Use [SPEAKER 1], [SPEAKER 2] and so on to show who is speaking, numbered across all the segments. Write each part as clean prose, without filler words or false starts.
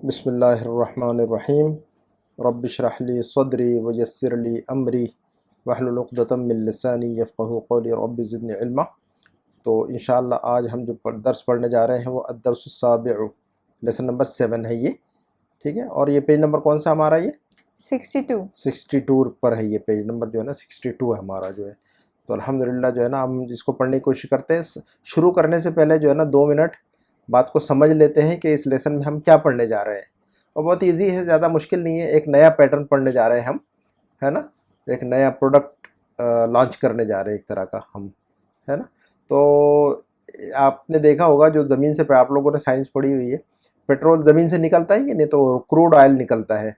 [SPEAKER 1] بسم اللہ الرحمن الرحیم رب اشرح لی صدری ویسر لی امری واحلل عقدۃ من لسانی یفقہوا قولی رب زدنی علما۔ تو انشاءاللہ آج ہم جو درس پڑھنے جا رہے ہیں وہ الدرس السابع، لیسن نمبر 7 ہے یہ، ٹھیک ہے۔ اور یہ پیج نمبر کون سا ہمارا؟ یہ 62 پر ہے، یہ پیج نمبر جو ہے نا 62 ہے ہمارا جو ہے۔ تو الحمدللہ جو ہے نا ہم جس کو پڑھنے کی کوشش کرتے ہیں، شروع کرنے سے پہلے جو ہے نا 2 منٹ بات کو سمجھ لیتے ہیں کہ اس لیسن میں ہم کیا پڑھنے جا رہے ہیں۔ اور بہت ایزی ہے، زیادہ مشکل نہیں ہے۔ ایک نیا پیٹرن پڑھنے جا رہے ہیں ہم، ہے نا، ایک نیا پروڈکٹ لانچ کرنے جا رہے ہیں ایک طرح کا ہم، ہے نا۔ تو آپ نے دیکھا ہوگا جو زمین سے آپ لوگوں نے سائنس پڑھی ہوئی ہے، پیٹرول زمین سے نکلتا ہے کہ نہیں، تو کروڈ آئل نکلتا ہے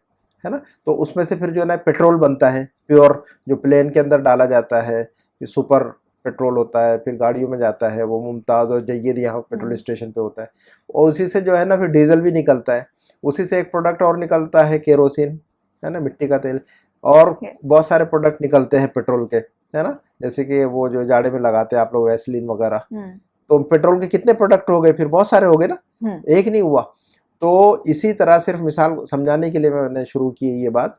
[SPEAKER 1] نا۔ تو اس میں سے پھر جو ہے نا پیٹرول بنتا ہے پیور، جو پلین کے اندر ڈالا جاتا ہے، سپر پیٹرول ہوتا ہے، پھر گاڑیوں میں جاتا ہے وہ ممتاز اور جید، یہاں پیٹرول اسٹیشن پہ ہوتا ہے۔ اور اسی سے جو ہے نا پھر ڈیزل بھی نکلتا ہے، اسی سے ایک پروڈکٹ اور نکلتا ہے کیروسین، ہے نا، مٹی کا تیل، اور بہت سارے پروڈکٹ نکلتے ہیں پیٹرول کے، ہے نا، جیسے کہ وہ جو جاڑے میں لگاتے ہیں آپ لوگ ویسلین وغیرہ۔ تو پیٹرول کے کتنے پروڈکٹ ہو گئے؟ پھر بہت سارے ہو گئے نا، ایک نہیں ہوا۔ تو اسی طرح صرف مثال سمجھانے کے لیے میں نے شروع کی یہ بات۔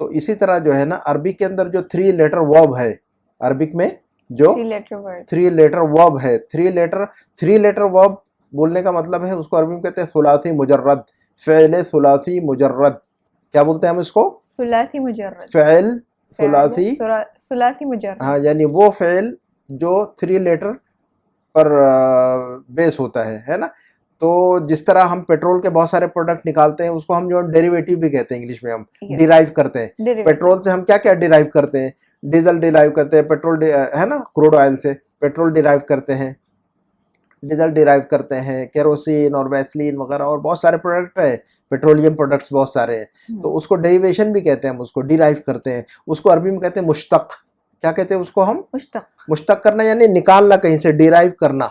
[SPEAKER 1] تو اسی طرح جو ہے نا عربک کے اندر جو 3 لیٹر ورب ہے، عربک میں جو 3 لیٹر ورب ہے، 3 لیٹر ورب بولنے کا مطلب ہے اس کو عربی میں کہتے ہیں ثلاثی مجرد، فعل ثلاثی مجرد۔ کیا بولتے ہیں ہم اس کو؟
[SPEAKER 2] ثلاثی مجرد،
[SPEAKER 1] فعل
[SPEAKER 2] ثلاثی مجرد،
[SPEAKER 1] ہاں، یعنی وہ فعل جو 3 لیٹر پر بیس ہوتا ہے نا۔ تو جس طرح ہم پیٹرول کے بہت سارے پروڈکٹ نکالتے ہیں، اس کو ہم جو ڈیریویٹو بھی کہتے ہیں، انگلش میں ہم ڈیرائیو کرتے ہیں۔ پیٹرول سے ہم کیا کیا ڈیرائیو کرتے ہیں؟ ڈیزل ڈیرائیو کرتے ہیں، پیٹرول ہے نا، کروڈ آئل سے پیٹرول ڈیرائیو کرتے ہیں، ڈیزل ڈیرائیو کرتے ہیں، کیروسین اور ویسلین وغیرہ، اور بہت سارے پروڈکٹ ہیں، پیٹرولیم پروڈکٹس بہت سارے ہیں۔ تو اس کو ڈیریویشن بھی کہتے ہیں، ہم اس کو ڈیرائیو کرتے ہیں، اس کو عربی میں کہتے ہیں مشتق۔ کیا کہتے ہیں اس کو ہم؟ مشتق کرنا، یعنی نکالنا کہیں سے، ڈیرائیو کرنا۔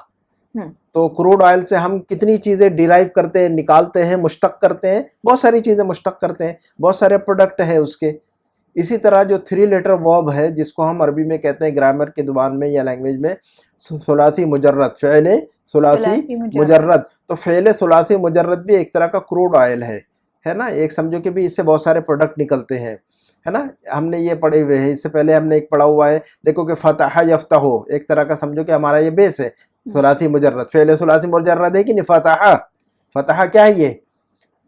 [SPEAKER 1] تو کروڈ آئل سے ہم کتنی چیزیں ڈیرائیو کرتے ہیں، نکالتے ہیں، مشتق کرتے ہیں، بہت ساری چیزیں مشتق کرتے ہیں، بہت سارے پروڈکٹ ہیں اس کے۔ اسی طرح جو 3 لیٹر ورب ہے، جس کو ہم عربی میں کہتے ہیں گرامر کی زبان میں یا لینگویج میں ثلاثی مجرد، فعل ثلاثی مجرد۔ تو فعل ثلاثی مجرد بھی ایک طرح کا کروڈ آئل ہے نا۔ ایک سمجھو کہ بھی اس سے بہت سارے پروڈکٹ نکلتے ہیں، ہے نا۔ ہم نے یہ پڑھے ہوئے ہیں، اس سے پہلے ہم نے ایک پڑھا ہوا ہے، دیکھو کہ فتح یفتح، ایک طرح کا سمجھو کہ ہمارا یہ بیس ہے، ثلاثی مجرد، فعل ثلاثی مجرد ہے کہ نہیں؟ فتح کیا ہے؟ یہ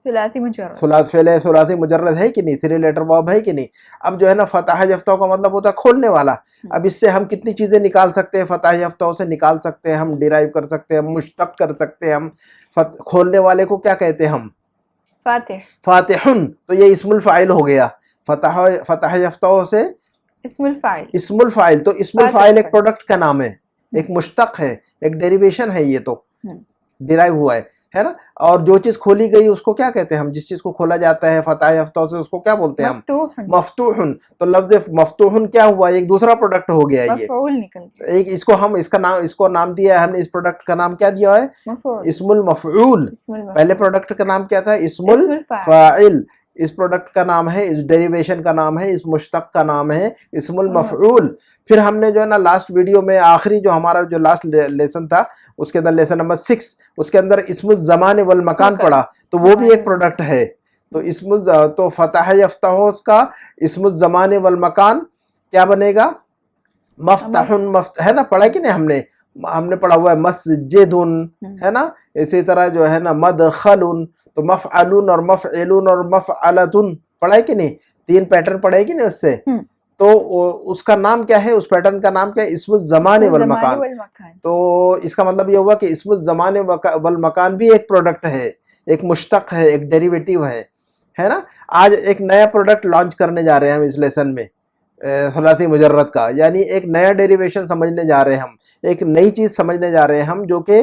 [SPEAKER 2] ثلاثی مجرد،
[SPEAKER 1] فعل ثلاثی مجرد ہے کہ نہیں؟ 3 لیٹر ورب ہے کہ نہیں؟ اب جو ہے نا فتح یفتح کا مطلب ہوتا ہے کھولنے والا۔ اب اس سے ہم کتنی چیزیں نکال سکتے ہیں؟ فتح یفتح سے نکال سکتے ہیں، ہم ڈیرائیو کر سکتے ہیں، ہم مشتق کر سکتے ہیں۔ ہم کھولنے والے کو کیا کہتے ہیں؟ ہم فاتحن۔ تو یہ اسم الفاعل ہو گیا، فتح یفتح سے اسم الفاعل۔ تو اسم الفاعل ایک پروڈکٹ کا نام ہے، ایک مشتق ہے، ایک ڈیریویشن ہے، یہ تو ڈیرائیو ہوا ہے نا۔ اور جو چیز کھولی گئی اس کو کیا کہتے ہیں ہم؟ جس چیز کو کھولا جاتا ہے فتح یفتح سے، اس کو کیا بولتے ہیں ہم؟ مفتوحن۔ تو لفظ مفتوحن کیا ہوا؟ ایک دوسرا پروڈکٹ ہو گیا یہ، ایک اس کو ہم اس کو نام دیا ہے ہم نے، اس پروڈکٹ کا نام کیا دیا ہے؟ اسم المفعول۔ پہلے پروڈکٹ کا نام کیا تھا؟ اسم الفاعل۔ اس پروڈکٹ کا نام ہے، اس ڈیریویشن کا نام ہے، اس مشتق کا نام ہے اسم المفعول۔ پھر ہم نے جو ہے نا لاسٹ ویڈیو میں آخری جو ہمارا جو لاسٹ لیسن تھا، اس کے اندر لیسن نمبر 6، اس کے اندر اسم الزمان والمکان پڑھا، تو وہ بھی ایک پروڈکٹ ہے۔ تو تو فتح یفتح کا اسم الزمان والمکان کیا بنے گا؟ مفتح، ہے نا، پڑھا کہ نہیں ہم نے پڑھا ہوا ہے مسجد، ہے نا۔ اسی طرح جو ہے نا مدخل، تو مفعلون اور مفعلون اور مفعلتن پڑھا ہے کہ نہیں؟ 3 پیٹرن پڑھے کہ نہیں اس سے؟ تو اس کا نام کیا ہے؟ اس پیٹرن کا نام کیا ہے؟ اسم الزمان والمکان۔ تو اس کا مطلب یہ ہوا کہ اسم الزمان والمکان بھی ایک پروڈکٹ ہے، ایک مشتق ہے، ایک ڈیریویٹو ہے نا۔ آج ایک نیا پروڈکٹ لانچ کرنے جا رہے ہیں ہم اس لیسن میں، ثلاثی مجرد کا، یعنی ایک نیا ڈیریویشن سمجھنے جا رہے ہیں ہم، ایک نئی چیز سمجھنے جا رہے ہیں ہم، جو کہ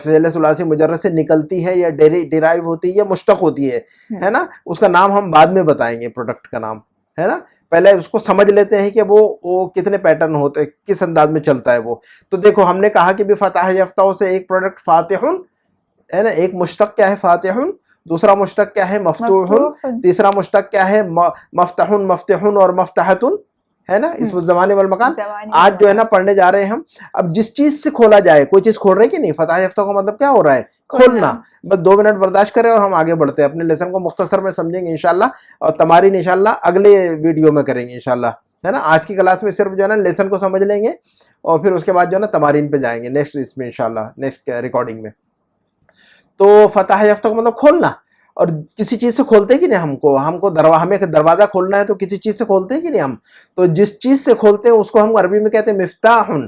[SPEAKER 1] فعل ثلاثی مجرد سے نکلتی ہے یا ڈیرائیو ہوتی ہے یا مشتق ہوتی ہے نا۔ اس کا نام ہم بعد میں بتائیں گے، پروڈکٹ کا نام، ہے نا۔ پہلے اس کو سمجھ لیتے ہیں کہ وہ کتنے پیٹرن ہوتے ہیں، کس انداز میں چلتا ہے وہ۔ تو دیکھو ہم نے کہا کہ بھی فتح یفتح سے ایک پروڈکٹ فاتحن ہے نا، ایک مشتق کیا ہے؟ فاتحن۔ دوسرا مشتق کیا ہے؟ مفتوحن۔ تیسرا مشتق کیا ہے؟ مفتحن، مفتحن اور مفتحتن، ہے نا, اسم الزمان والمکان.
[SPEAKER 2] زمانی
[SPEAKER 1] آج جو ہے نا پڑھنے جا رہے ہیں ہم. اب جس چیز سے کھولا جائے, کوئی چیز کھول رہے ہیں کہ نہیں, فتح یافتہ کا مطلب کیا ہو رہا ہے, کھولنا. بس 2 منٹ برداشت کریں اور ہم آگے بڑھتے ہیں, اپنے لیسن کو مختصر میں سمجھیں گے انشاءاللہ, اور تمارین انشاءاللہ اگلے ویڈیو میں کریں گے انشاءاللہ, ہے نا. آج کی کلاس میں صرف جو ہے نا لیسن کو سمجھ لیں گے, اور پھر اس کے بعد جو ہے نا تمارین پہ جائیں گے نیکسٹ اس میں انشاءاللہ, نیکسٹ ریکارڈنگ میں. تو فتح یافتہ کا مطلب کھولنا. اور کسی چیز سے کھولتے ہیں کہ نہیں, ہم کو ہمیں دروازہ کھولنا ہے تو کسی چیز سے کھولتے ہیں کہ نہیں ہم. تو جس چیز سے کھولتے ہیں اس کو ہم عربی میں کہتے ہیں مفتاحن.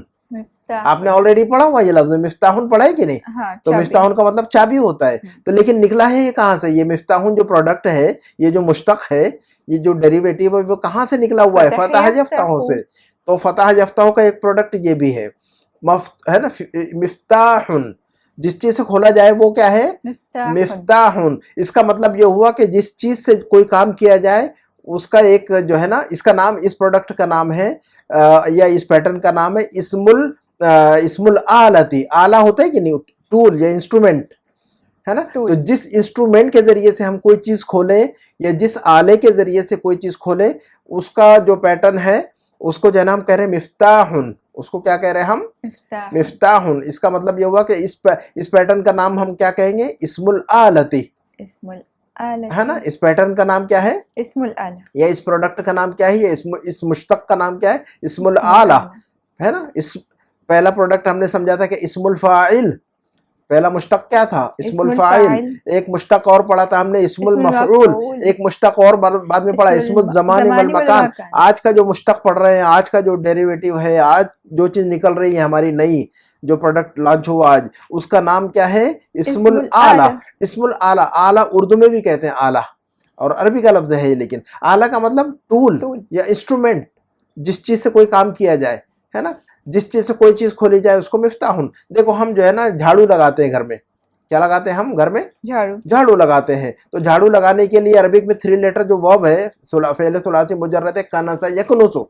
[SPEAKER 1] آپ نے آلریڈی پڑھا ہوا یہ لفظ مفتاحن, پڑھا ہے کہ نہیں. تو مفتاحن کا مطلب چابی ہوتا ہے. تو لیکن نکلا ہے یہ کہاں سے, یہ مفتاحن جو پروڈکٹ ہے, یہ جو مشتق ہے, یہ جو ڈیریویٹو ہے, وہ کہاں سے نکلا ہوا ہے, فتح یفتہ سے. تو فتح یفتہ کا ایک پروڈکٹ یہ بھی ہے, ہے نا, مفتاحن. جس چیز سے کھولا جائے وہ کیا ہے, مفتاحن. اس کا مطلب یہ ہوا کہ جس چیز سے کوئی کام کیا جائے اس کا ایک جو ہے نا, اس کا نام, اس پروڈکٹ کا نام ہے یا اس پیٹرن کا نام ہے اسم الآلتی. آلہ ہوتا ہے کہ نہیں, ٹول یا انسٹرومنٹ, ہے نا. تو جس انسٹرومنٹ کے ذریعے سے ہم کوئی چیز کھولیں یا جس آلے کے ذریعے سے کوئی چیز کھولیں, اس کا جو پیٹرن ہے اس کو جو ہے نا ہم کہہ رہے ہیں مفتاحن. اس کو کیا کہہ رہے ہیں ہم, مفتاحن. اس کا مطلب یہ ہوا کہ اس پیٹرن کا نام ہم کیا کہیں گے, اسم الآلتی, ہے نا. اس پیٹرن کا نام کیا ہے,
[SPEAKER 2] اسم الآلہ.
[SPEAKER 1] یا اس پروڈکٹ کا نام کیا ہے, یا اس مشتق کا نام کیا ہے, اسم الآلہ, ہے نا. اس پہلا پروڈکٹ ہم نے سمجھا تھا کہ اسم الفاعل, پہلا مشتق کیا تھا, اسم الفاعل. ایک مشتق اور پڑھا تھا ہم نے, اسم المفعول. ایک مشتق اور بعد میں پڑھا, اسم الزمان والمکان. آج کا جو مشتق پڑھ رہے ہیں, آج کا جو ڈیریویٹو ہے, آج جو چیز نکل رہی ہے ہماری نئی, جو پروڈکٹ لانچ ہوا آج, اس کا نام کیا ہے, اسم الآلہ. اسم الآلہ, آلہ اردو میں بھی کہتے ہیں آلہ, اور عربی کا لفظ ہے یہ. لیکن آلہ کا مطلب ٹول یا انسٹرومنٹ, جس چیز سے کوئی کام کیا جائے, ہے نا. جس چیز سے کوئی چیز کھولی جائے اس کو مفتاحن. دیکھو ہم جو ہے نا جھاڑو لگاتے ہیں گھر میں, کیا لگاتے ہیں ہم گھر میں, جھاڑو لگاتے ہیں. تو جھاڑو لگانے کے لیے عربک میں 3 لیٹر جو ورب ہے, فعل ثلاثی مجرد ہے, کنس یکنسو.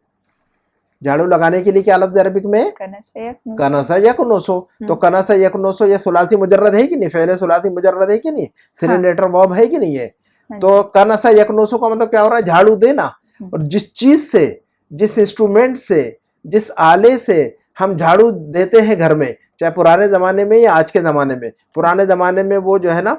[SPEAKER 1] جھاڑو لگانے کے لیے کیا لفظ ہے عربک میں, کنس یکنسو. تو کنس یکنسو یہ ثلاثی مجرد ہے کہ نہیں, فعل ثلاثی مجرد ہے کہ نہیں, 3 لیٹر ورب ہے کہ نہیں ہے. تو کنس یکنسو کا مطلب کیا ہو رہا ہے, جھاڑو دینا. اور جس چیز سے, جس انسٹرومنٹ سے, جس آلے سے ہم جھاڑو دیتے ہیں گھر میں, چاہے پرانے زمانے میں یا آج کے زمانے میں. پرانے زمانے میں وہ جو ہے نا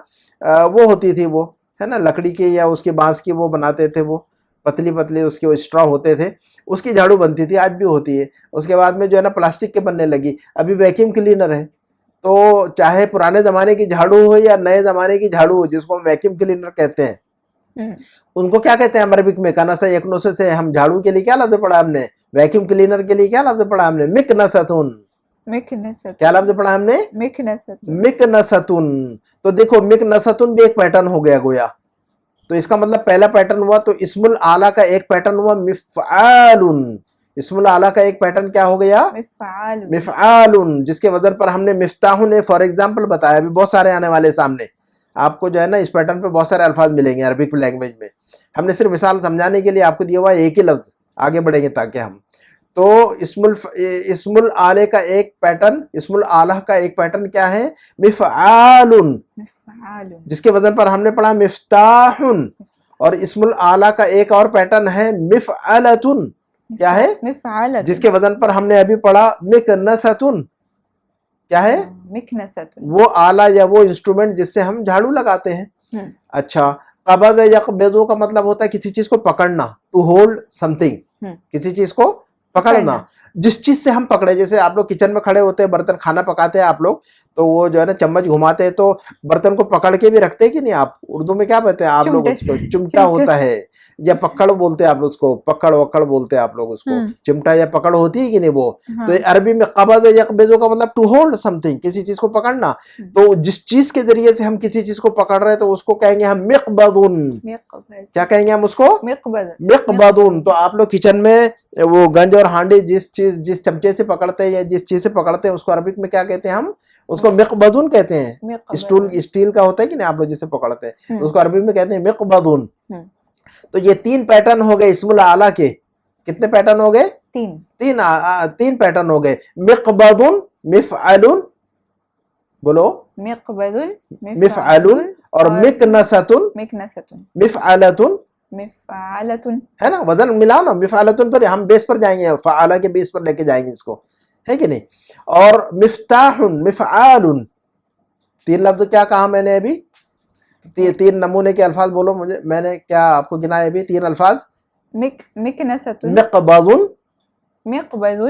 [SPEAKER 1] وہ ہوتی تھی, وہ ہے نا لکڑی کے یا اس کے بانس کی وہ بناتے تھے, وہ پتلی پتلی اس کے اسٹرا ہوتے تھے, اس کی جھاڑو بنتی تھی, آج بھی ہوتی ہے. اس کے بعد میں جو ہے نا پلاسٹک کے بننے لگی, ابھی ویکیوم کلینر ہے. تو چاہے پرانے زمانے کی جھاڑو ہو یا نئے زمانے کی جھاڑو ہو, جس کو ہم ویکیوم کلینر کہتے ہیں, ان کو کیا کہتے ہیں عربک میں, کنس یکنسو سے. ہم جھاڑو کے لیے کیا لفظ پڑھا ہم نے, ویکیوم کلینر کے لیے کیا لفظ پڑھا ہم نے, مکنستون. کیا لفظ پڑھا ہم نے, مکنستون. تو دیکھو مکنستون بھی ایک پیٹرن ہو گیا گویا. تو اس کا مطلب پہلا پیٹرن ہوا, تو اسم الآلہ کا ایک پیٹرن ہوا مفعال. اسم الآلہ کا ایک پیٹرن کیا ہو گیا, مفعال, جس کے وزن پر ہم نے مفتاح نے فار ایگزامپل بتایا. ابھی بہت سارے آنے والے سامنے, آپ کو جو ہے نا اس پیٹرن پہ بہت سارے الفاظ ملیں گے عربک لینگویج میں. ہم نے صرف مثال سمجھانے کے لیے آپ کو دیا ہوا ایک ہی لفظ, آگے بڑھیں گے تاکہ ہم. تو اسم الآلہ کا ایک پیٹرن, اسم الآلہ کا ایک پیٹرن کیا ہے, مفعال, جس کے وزن پر ہم نے پڑھا مفتاح. اور اسم الآلہ کا ایک اور پیٹرن ہے مفعلتن, کیا ہے, جس کے وزن پر ہم نے ابھی پڑھا مکنستن. کیا ہے, وہ آلہ یا وہ انسٹرومنٹ جس سے ہم جھاڑو لگاتے ہیں. اچھا, قبض یقبض کا مطلب ہوتا ہے کسی چیز کو پکڑنا, ٹو ہولڈ سم تھنگ, کسی چیز کو پکڑنا. جس چیز سے ہم پکڑے, جیسے آپ لوگ کچن میں کھڑے ہوتے ہیں, برتن کھانا پکاتے ہیں آپ لوگ, تو وہ جو ہے نا چمچ گھماتے ہیں تو برتن کو پکڑ کے بھی رکھتے ہیں کہ نہیں. آپ اردو میں کیا کہتے ہیں آپ لوگ اس کو, چمٹا ہوتا ہے, یا پکڑ بولتے ہیں آپ لوگ اس کو, پکڑ وکڑ بولتے ہیں آپ لوگ اس کو, چمٹا یا پکڑ ہوتی ہے کہ نہیں وہ. تو عربی میں قبض یقبض کا مطلب ٹو ہولڈ سم تھنگ, کسی چیز کو پکڑنا. تو جس چیز کے ذریعے سے ہم کسی چیز کو پکڑ رہے ہیں تو اس کو کہیں گے ہم مقبضن. کیا کہیں گے ہم اس کو, مقبضن. تو آپ لوگ کچن میں وہ گنج اور ہانڈی جس چمچے سے پکڑتے ہیں یا جس چیز سے پکڑتے ہیں, اس کو عربک میں کیا کہتے ہیں ہم, اس کو مقبضن کہتے ہیں. اسٹیل کا ہوتا ہے کہ نہیں, آپ لوگ جسے پکڑتے ہیں اس کو عربی میں کہتے ہیں مقبضن. تو یہ 3 پیٹرن ہو گئے اسم الآلہ کے. کتنے پیٹرن ہو گئے, 3 پیٹرن ہو گئے. مقبضن, مفعل, بولو, مفعل, اور مکنستن, مفعلتن,
[SPEAKER 2] مفعلة
[SPEAKER 1] ہے نا, وزن ملاؤ نا, مفعلتن پر ہم بیس پر جائیں گے, فعالہ کے بیس پر لے کے جائیں گے اس کو, ہے کہ نہیں. اور مفتاح, مفعال, تین لفظ کیا کہا میں نے ابھی, تین نمونے کے الفاظ بولو مجھے, میں نے کیا آپ کو گنائے ابھی تین الفاظ.
[SPEAKER 2] مکنسة
[SPEAKER 1] مقبض,
[SPEAKER 2] مقبض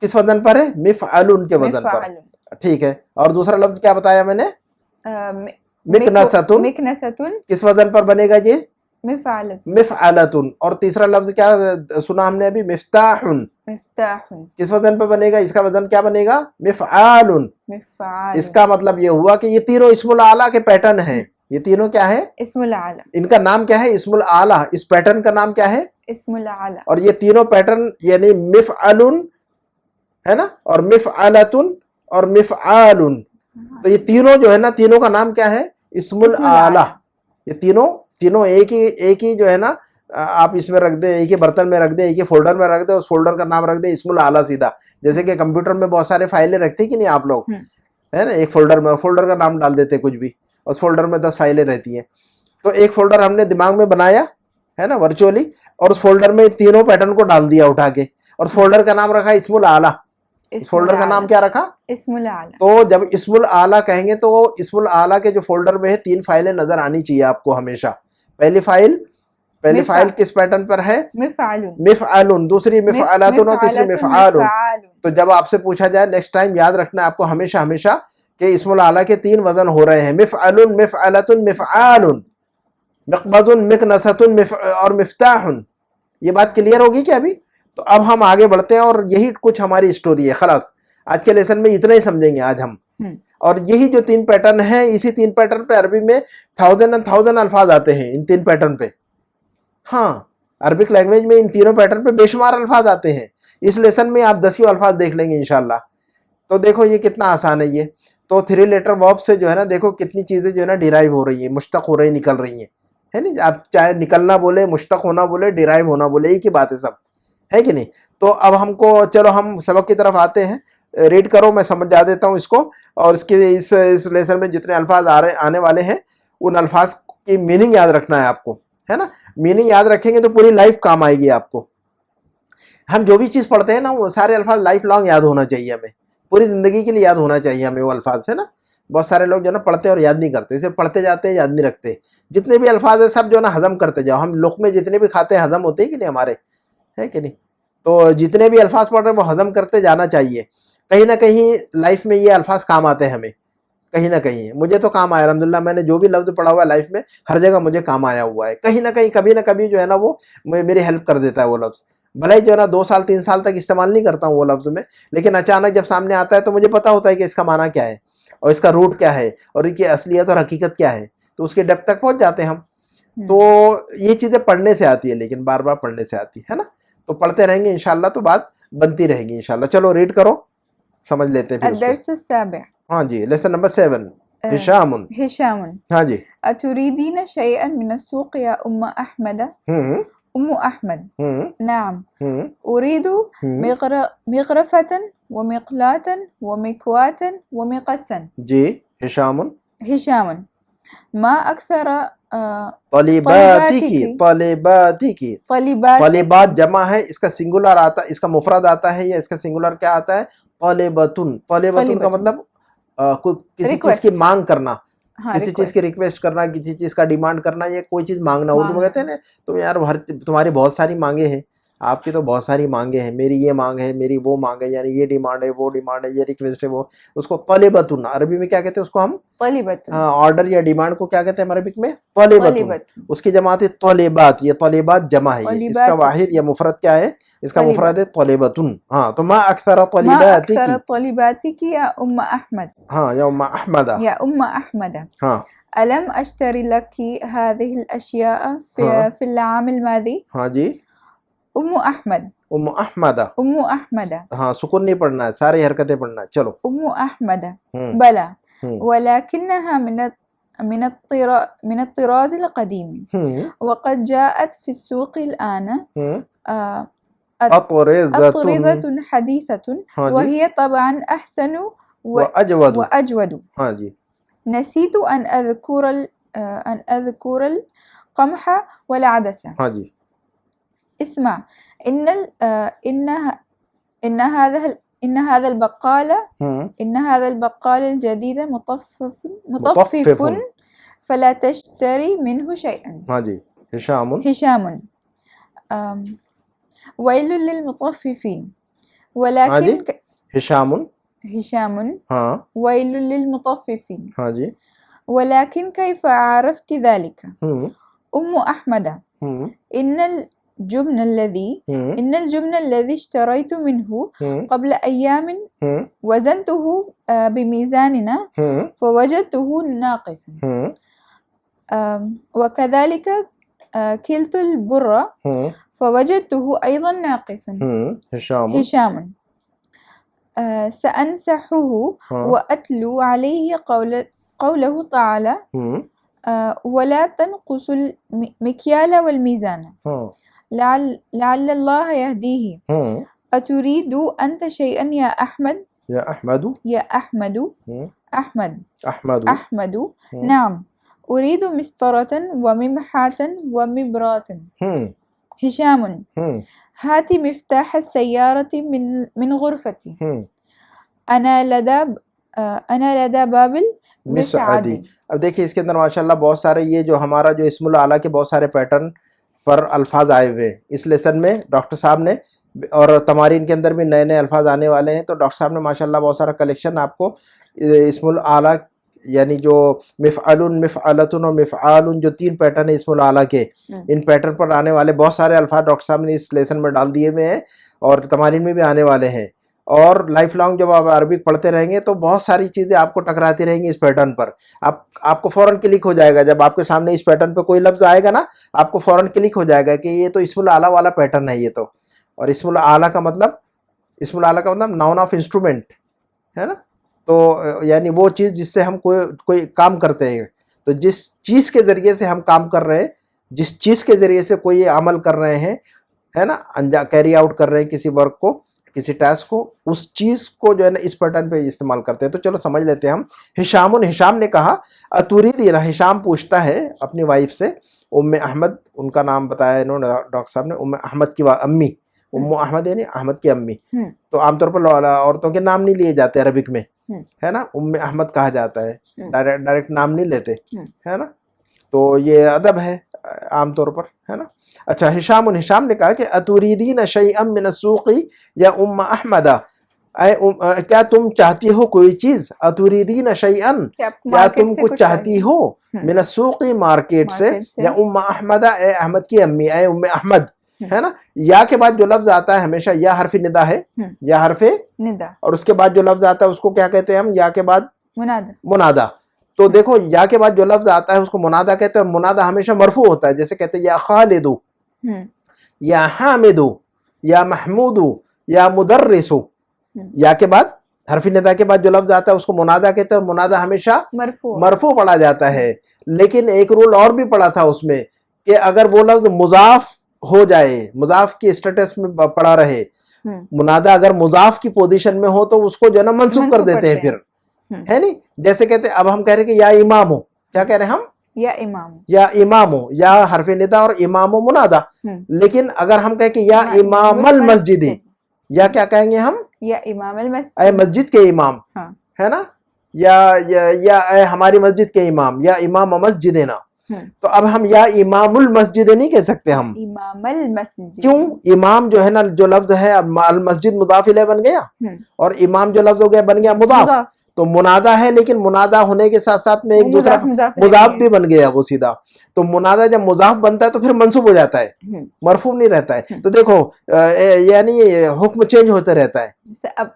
[SPEAKER 1] کس وزن پر ہے, مفعل کے وزن پر,
[SPEAKER 2] مفعل
[SPEAKER 1] ٹھیک ہے. اور دوسرا لفظ کیا بتایا میں نے, مکنسۃ,
[SPEAKER 2] مکنسة
[SPEAKER 1] کس وزن پر بنے گا یہ,
[SPEAKER 2] مفعلة
[SPEAKER 1] مفعلۃ. اور تیسرا لفظ کیا سنا ہم نے ابھی, مفتاح,
[SPEAKER 2] مفتاح
[SPEAKER 1] کس وزن پہ بنے گا, اس کا وزن کیا بنے گا, مفعال.
[SPEAKER 2] مفعال.
[SPEAKER 1] اس کا مطلب یہ ہوا کہ یہ تینوں اسم الاعلیٰ کے پیٹرن ہیں, یہ تینوں کیا ہے,
[SPEAKER 2] اسم العالم,
[SPEAKER 1] ان کا نام کیا ہے, اسم الاعلیٰ. اس پیٹرن کا نام کیا ہے,
[SPEAKER 2] اسم العالم.
[SPEAKER 1] اور یہ تینوں پیٹرن یعنی مفعل ہے نا, اور مفعلۃ اور مفعال, تو یہ تینوں جو ہے نا, تینوں کا نام کیا ہے, اسم الاعلیٰ. یہ تینوں ایک ہی جو ہے نا, آپ اس میں رکھ دیں, ایک ہی برتن میں رکھ دیں, ایک ہی فولڈر میں رکھ دیں, اس فولڈر کا نام رکھ دیں اسم الاعلیٰ سیدھا. جیسے کہ کمپیوٹر میں بہت سارے فائلیں رکھتے کہ نہیں آپ لوگ, ہے نا, ایک فولڈر میں, فولڈر کا نام ڈال دیتے کچھ بھی, اس فولڈر میں 10 فائلیں رہتی ہیں. تو ایک فولڈر ہم نے دماغ میں بنایا ہے نا ورچولی, اور اس فولڈر میں تینوں پیٹرن کو ڈال دیا اٹھا کے, اور اس فولڈر کا نام رکھا اسم الاعلیٰ. اس فولڈر کا نام کیا رکھا,
[SPEAKER 2] اسم العالم.
[SPEAKER 1] تو جب اسم الاعلیٰ کہیں گے تو اسم الاعلیٰ کے جو فولڈر میں ہے 3 فائلیں نظر آنی چاہیے آپ کو ہمیشہ. پہلی فائل کس پیٹرن پر ہے,
[SPEAKER 2] مفعل,
[SPEAKER 1] مفعل, دوسری مفعلۃ, اور تیسری مفعال. تو جب آپ سے پوچھا جائے نیکسٹ ٹائم یاد رکھنا ہے آپ کو ہمیشہ کہ اسم الاعلیٰ کے 3 وزن ہو رہے ہیں, مفعل, مفعلۃ, مفعال, مقبض, مکنسۃ اور مفتاح. یہ بات کلیئر ہوگی کیا ابھی؟ تو اب ہم آگے بڑھتے ہیں, اور یہی کچھ ہماری اسٹوری ہے. خلاص آج کے لیسن میں اتنا ہی سمجھیں گے آج ہم. اور یہی جو 3 پیٹرن ہیں, اسی 3 پیٹرن پہ عربی میں 1000 الفاظ آتے ہیں, ان 3 پیٹرن پہ. ہاں, عربک لینگویج میں ان تینوں پیٹرن پہ بے شمار الفاظ آتے ہیں. اس لیسن میں آپ 10 الفاظ دیکھ لیں گے انشاءاللہ. تو دیکھو یہ کتنا آسان ہے یہ. تو 3 لیٹر ورب سے جو ہے نا, دیکھو کتنی چیزیں جو ہے نا ڈیرائیو ہو رہی ہیں, مشتق ہو رہی, نکل رہی ہیں, ہے نہیں. آپ چاہے نکلنا بولے, مشتق ہونا بولے, ڈیرائیو ہونا بولے, ایک ہی بات ہے سب, ہے کہ نہیں. تو اب ہم کو, چلو ہم سبق کی طرف آتے ہیں. ریڈ کرو, میں سمجھا دیتا ہوں اس کو, اور اس کے اس لیسن میں جتنے الفاظ آنے والے ہیں ان الفاظ کی میننگ یاد رکھنا ہے آپ کو, ہے نا. میننگ یاد رکھیں گے تو پوری لائف کام آئے گی آپ کو. ہم جو بھی چیز پڑھتے ہیں نا, وہ سارے الفاظ لائف لانگ یاد ہونا چاہیے ہمیں, پوری زندگی کے لیے یاد ہونا چاہیے ہمیں وہ الفاظ, ہے نا. بہت سارے لوگ جو ہے نا پڑھتے اور یاد نہیں کرتے, صرف پڑھتے جاتے ہیں, یاد نہیں رکھتے. جتنے بھی الفاظ ہیں سب جو ہے نا ہضم کرتے جاؤ. ہم لقمے جتنے بھی کھاتے ہیں ہضم ہوتے ہیں کہ نہیں ہمارے, ہے کہ نہیں. تو جتنے بھی الفاظ پڑھ رہے ہیں وہ ہضم کرتے جانا چاہیے. کہیں نہ کہیں لائف میں یہ الفاظ کام آتے ہیں ہمیں, کہیں نہ کہیں. مجھے تو کام آیا الحمدللہ, میں نے جو بھی لفظ پڑھا ہوا ہے لائف میں ہر جگہ مجھے کام آیا ہوا ہے. کہیں نہ کہیں کبھی نہ کبھی جو ہے نا وہ میری ہیلپ کر دیتا ہے وہ لفظ. بھلے ہی جو ہے نا 2 سال 3 سال تک استعمال نہیں کرتا ہوں وہ لفظ میں, لیکن اچانک جب سامنے آتا ہے تو مجھے پتا ہوتا ہے کہ اس کا معنی کیا ہے, اور اس کا روٹ کیا ہے, اور اس کی اصلیت اور حقیقت کیا ہے. تو اس کے ڈیپتھ تک پہنچ جاتے ہیں ہم. تو یہ چیزیں پڑھنے سے آتی ہے, لیکن بار بار پڑھنے سے آتی ہے نا. تو پڑھتے رہیں گے انشاءاللہ تو بات بنتی رہے گی انشاءاللہ. چلو ریڈ کرو, سمجھ لیتے ہیں پھر اس کو.
[SPEAKER 2] الدرس السابع.
[SPEAKER 1] ہاں جی, لیسن نمبر 7. ہشام. ہاں جی.
[SPEAKER 2] أتريدين شيئا من السوق يا أم أحمد؟ أم أحمد: نعم، أريد مغرفة ومقلاة ومكواة ومقسا.
[SPEAKER 1] جی.
[SPEAKER 2] هشام: ما أكثر
[SPEAKER 1] طالبات جمع ہے, اس کا سنگولر آتا ہے, اس کا مفرد آتا ہے, یا اس کا سنگولر کیا آتا ہے, طالباتن. طالباتن کا مطلب کسی چیز کی مانگ کرنا, کسی چیز کی ریکویسٹ کرنا, کسی چیز کا ڈیمانڈ کرنا, یا کوئی چیز مانگنا. اردو میں کہتے ہیں نا, تم یار تمہاری بہت ساری مانگیں ہیں, آپ کی تو بہت ساری مانگیں ہیں, میری یہ مانگ ہے, میری وہ مانگ ہے, یعنی یہ ڈیمانڈ ہے, وہ ڈیمانڈ ہے, یہ ریکویسٹ ہے, وہ. اس کو طالباتن عربی میں کیا کہتے ہیں, اس کو ہم آرڈر یا ڈیمانڈ کو کیا کہتے ہیں عربک میں, طالباتن. اس کی جماعت ہے طالبات, یہ طالبات جمع ہے. اس کا واحد یا مفرد کیا ہے, اس کا مفرد ہے طالباتن. ہاں, تو ما اکثر
[SPEAKER 2] طالباتك یا ام احمد.
[SPEAKER 1] ہاں, یا ام احمد.
[SPEAKER 2] یا ام احمد.
[SPEAKER 1] ہاں.
[SPEAKER 2] ألم أشتري لك هذه الأشياء في العام الماضي؟
[SPEAKER 1] ہاں جی.
[SPEAKER 2] أم أحمد.
[SPEAKER 1] ام احمد.
[SPEAKER 2] أم أحمد.
[SPEAKER 1] ہاں, سکون نہیں پڑھنا ہے, ساری حرکتیں پڑھنا ہے. چلو.
[SPEAKER 2] أم أحمد. بلى. ولكنها من الطراز القديم. وقد جاءت في السوق الآن أطرزة حديثة, وهي طبعا أحسن وأجود.
[SPEAKER 1] ہاں جی.
[SPEAKER 2] نسيت أن أذكر القمح والعدس.
[SPEAKER 1] ہاں جی.
[SPEAKER 2] اسمع إن هذا البقال الجديد مطفف فلا تشتري منه شيئا.
[SPEAKER 1] ہاں جی.
[SPEAKER 2] هشام ويل للمطففين
[SPEAKER 1] ہاں جی.
[SPEAKER 2] ولكن هشام
[SPEAKER 1] ہاں.
[SPEAKER 2] ويل للمطففين
[SPEAKER 1] ہاں جی.
[SPEAKER 2] ولكن كيف عرفت ذلك؟ أم أحمد إن الجبن الذي اشتريت منه قبل أيام وزنته بميزاننا فوجدته ناقصا وكذلك كلت البر فوجدته أيضا ناقصا. هشام سأنسحه وأتلو عليه قوله تعالى ولا تنقصوا المكيال والميزان لعل الله يهديه. أتريد أنت شيئا يا أحمد؟ أحمد نعم أريد مسطرة وممحة ومبراة. هشام هات مفتاح السيارة من غرفتي. أنا لدى باب المسعد.
[SPEAKER 1] اب دیکھیے اس کے اندر ماشاءاللہ بہت سارے یہ جو ہمارا جو اسم الاعلیٰ کے بہت سارے پیٹرن پر الفاظ آئے ہوئے ہیں اس لیسن میں ڈاکٹر صاحب نے, اور تمارین کے اندر بھی نئے نئے الفاظ آنے والے ہیں. تو ڈاکٹر صاحب نے ماشاءاللہ بہت سارا کلیکشن آپ کو اسم الاعلیٰ یعنی جو مفعل, مفعلتن اور مفعال جو 3 پیٹرن ہیں اسم الاعلیٰ کے, ان پیٹرن پر آنے والے بہت سارے الفاظ ڈاکٹر صاحب نے اس لیسن میں ڈال دیے ہوئے ہیں اور تمارین میں بھی آنے والے ہیں. اور لائف لانگ جب آپ عربک پڑھتے رہیں گے تو بہت ساری چیزیں آپ کو ٹکراتی رہیں گی اس پیٹرن پر. آپ کو فوراً کلک ہو جائے گا جب آپ کے سامنے اس پیٹرن پہ کوئی لفظ آئے گا نا, آپ کو فوراً کلک ہو جائے گا کہ یہ تو اسم الاعلیٰ والا پیٹرن ہے یہ تو. اور اسم الاعلیٰ کا مطلب ناؤن آف انسٹرومنٹ ہے نا. تو یعنی وہ چیز جس سے ہم کوئی کام کرتے ہیں, تو جس چیز کے ذریعے سے ہم کام کر رہے ہیں, جس چیز کے ذریعے سے کوئی عمل کر رہے ہیں ہے نا, کیری آؤٹ کر رہے ہیں کسی ورک کو, کسی ٹاسک کو, اس چیز کو جو ہے نا اس پیٹرن پہ استعمال کرتے ہیں. تو چلو سمجھ لیتے ہیں ہم. ہشام نے کہا اتوریدین, ہشام پوچھتا ہے اپنی وائف سے, ام احمد ان کا نام بتایا انہوں نے ڈاکٹر صاحب نے, ام احمد کی امی, ام احمد یعنی احمد کی امی. تو عام طور پر عورتوں کے نام نہیں لیے جاتے عربک میں ہے نا, ام احمد کہا جاتا ہے, ڈائریکٹ نام نہیں لیتے ہے نا. تو یہ ادب ہے عام طور پر ہے نا. اچھا, ہشام نے کہا کہ اتوریدین شیئا من السوق یا ام احمد, کیا تم چاہتی ہو کوئی چیز, اتوریدین شیئا کیا تم کچھ چاہتی ہو, من السوق مارکیٹ سے, یا ام احمد اے احمد کی امی, اے ام احمد ہے نا. یا کے بعد جو لفظ آتا ہے ہمیشہ یا حرف ندا ہے, یا حرف ندا, اور اس کے بعد جو لفظ آتا ہے اس کو کیا کہتے ہیں ہم, یا کے بعد منادا. تو دیکھو یا کے بعد جو لفظ آتا ہے اس کو منادا کہتے ہیں, اور منادا ہمیشہ مرفوع ہوتا ہے. جیسے کہتے ہیں یا خالدو, یا حامدو, یا محمودو, یا مدرسو. یا کے بعد حرف ندا کے بعد جو لفظ آتا ہے اس کو منادا کہتے ہیں, اور منادا ہمیشہ مرفوع پڑھا جاتا ہے. لیکن ایک رول اور بھی پڑا تھا اس میں کہ اگر وہ لفظ مضاف ہو جائے, مضاف کی اسٹیٹس میں پڑا رہے, منادا اگر مضاف کی پوزیشن میں ہو تو اس کو جو ہے نا منسوب کر دیتے ہیں پھر ہے نہیں. جیسے کہتے ہیں اب ہم کہہ رہے ہیں کہ یا امام ہو, کیا کہہ رہے ہیں ہم, یا امام ہو, یا حرف ندا اور امام و منادا. لیکن اگر ہم کہیں کہ یا امام المسجد, یا کیا کہیں گے ہم,
[SPEAKER 2] یا امام المسجد,
[SPEAKER 1] اے مسجد کے امام ہے نا, یا اے ہماری مسجد کے امام, یا امام مسجدنا. تو اب ہم یا امام المسجد نہیں کہہ سکتے ہم,
[SPEAKER 2] امام المسجد.
[SPEAKER 1] کیوں؟ امام جو ہے نا جو لفظ ہے المسجد مضاف الیہ بن گیا, اور امام جو لفظ ہو گیا بن گیا مضاف. تو منادا ہے, لیکن منادا ہونے کے ساتھ ساتھ میں ایک دوسرا مضاف بھی بن گیا وہ سیدھا. تو منادا جب مضاف بنتا ہے تو پھر منصوب ہو جاتا ہے, مرفوع نہیں رہتا ہے. تو دیکھو یعنی حکم چینج ہوتے رہتا ہے.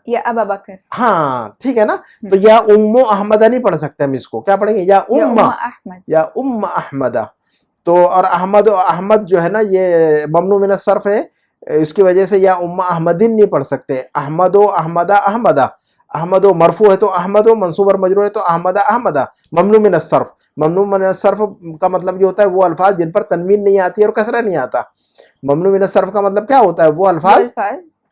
[SPEAKER 2] یا ابا بکر,
[SPEAKER 1] ہاں ٹھیک ہے نا. تو یا ام احمدہ نہیں پڑھ سکتے ہم اس کو, کیا پڑھیں گے, یا ام احمدہ. تو اور احمد جو ہے نا یہ ممنوع من الصرف ہے, اس کی وجہ سے یا ام احمدین نہیں پڑھ سکتے. احمد و احمدہ, احمد و مرفوع ہے تو احمد و, منصوب اور مجرور ہے تو احمدہ. ممنوع من الصرف, ممنوع من الصرف کا مطلب یہ ہوتا ہے وہ الفاظ جن پر تنوین نہیں آتی اور کسرہ نہیں آتا. ممنوع من الصرف کا مطلب کیا ہوتا ہے, وہ الفاظ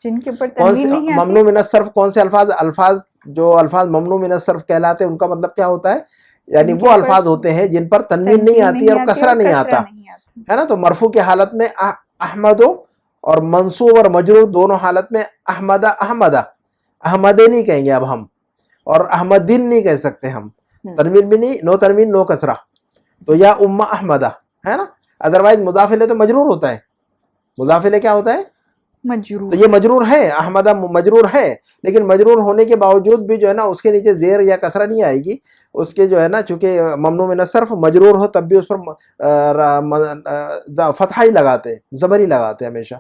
[SPEAKER 2] جن کے اوپر تنوین نہیں آتی.
[SPEAKER 1] ممنوع من الصرف کون سے الفاظ جو الفاظ ممنوع من الصرف کہلاتے ہیں ان کا مطلب کیا ہوتا ہے یعنی وہ الفاظ ہوتے ہیں جن پر تنوین نہیں آتی اور کسرہ نہیں آتا ہے نا. تو مرفوع کی حالت میں احمد اور منصوب اور مجرور دونوں حالت میں احمدہ احمدہ احمدے نہیں کہیں گے اب ہم, اور احمدین نہیں کہہ سکتے ہم, تنوین بھی نہیں, نو تنوین نو کسرہ. تو یا امہ احمدہ ہے نا. ادروائز مضاف الیہ تو مجرور ہوتا ہے, مضاف الیہ کیا ہوتا ہے
[SPEAKER 2] مجرور.
[SPEAKER 1] تو یہ مجرور ہے, احمدہ مجرور ہے, لیکن مجرور ہونے کے باوجود بھی جو ہے نا اس کے نیچے زیر یا کسرہ نہیں آئے گی. اس کے جو ہے نا چونکہ ممنوع من الصرف مجرور ہو تب بھی اس پر فتحہ ہی لگاتے, زبر ہی لگاتے ہمیشہ.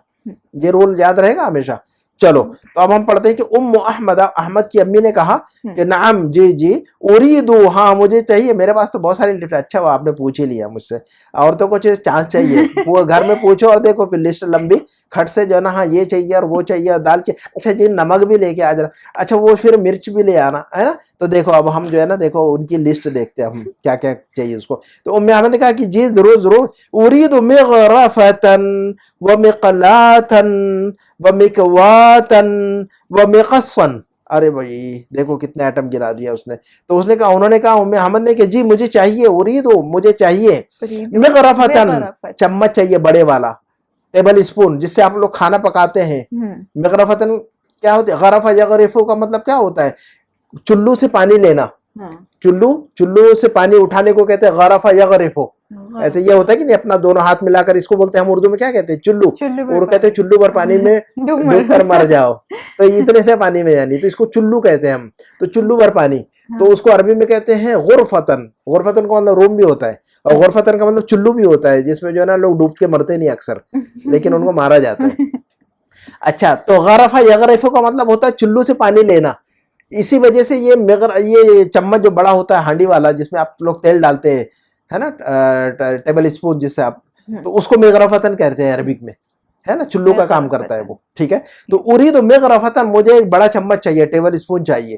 [SPEAKER 1] یہ رول یاد رہے گا ہمیشہ. چلو تو اب ہم پڑھتے ہیں کہ ام احمدہ, احمد کی امی نے کہا کہ نعم جی جی اریدو, ہاں مجھے چاہیے. میرے پاس تو بہت ساری لسٹ. اچھا وہ آپ نے پوچھ ہی لیا مجھ سے, عورتوں کو چانس چاہیے وہ گھر میں پوچھو اور دیکھو پھر لسٹ لمبی کھٹ سے جو ہے نا, ہاں یہ چاہیے اور وہ چاہیے اور دال چاہیے. اچھا جی نمک بھی لے کے آ جانا, اچھا وہ پھر مرچ بھی لے آنا ہے نا. تو دیکھو اب ہم جو ہے نا دیکھو ان کی لسٹ دیکھتے ہیں ہم کیا کیا چاہیے اس کو. تو ام احمد نے کہا کہ جی ضرور ضرور, اریدو مغرفتن ومقلاتن ومکواتن ومقصن. ارے بھائی دیکھو کتنے آئٹم گرا دیا اس نے. تو اس نے کہا, انہوں نے کہا ام احمد نے کہ جی مجھے چاہیے, اریدو مجھے چاہیے, مغرفتن چمچ چاہیے بڑے والا, ٹیبل اسپون جس سے آپ لوگ کھانا پکاتے ہیں. مغرفتن کیا ہوتا ہے, غرفہ یغرفو کا مطلب کیا ہوتا ہے, چلو سے پانی لینا. چلو سے پانی اٹھانے کو کہتے ہیں غرفہ یغرفو. ایسے یہ ہوتا ہے کہ نہیں, اپنا دونوں ہاتھ ملا کر اس کو بولتے ہیں ہم اردو میں کیا کہتے ہیں, چلو. اور کہتے ہیں چلو بھر پانی میں ڈوب کر مر جاؤ, تو اتنے سے پانی میں یعنی, تو اس کو چلو کہتے ہیں ہم. تو چلو بھر پانی, تو اس کو عربی میں کہتے ہیں غرفتن. غرفتن کا مطلب روم بھی ہوتا ہے, اور غرفتن کا مطلب چلو بھی ہوتا ہے, جس میں جو ہے نا لوگ ڈوب کے مرتے نہیں اکثر, لیکن ان کو مارا جاتا ہے. اچھا تو غرفہ یغرفو کا مطلب ہوتا ہے چلو سے پانی لینا. اسی وجہ سے یہ چمچ جو بڑا ہوتا ہے ہانڈی والا جس میں آپ لوگ تیل ڈالتے ہیں ہے نا, ٹیبل اسپون جس سے آپ, تو اس کو مغرفتن کہتے ہیں عربک میں ہے نا, چلو کا کام کرتا ہے وہ. ٹھیک ہے, تو اريد مغرفتن مجھے ایک بڑا چمچ چاہیے, ٹیبل اسپون چاہیے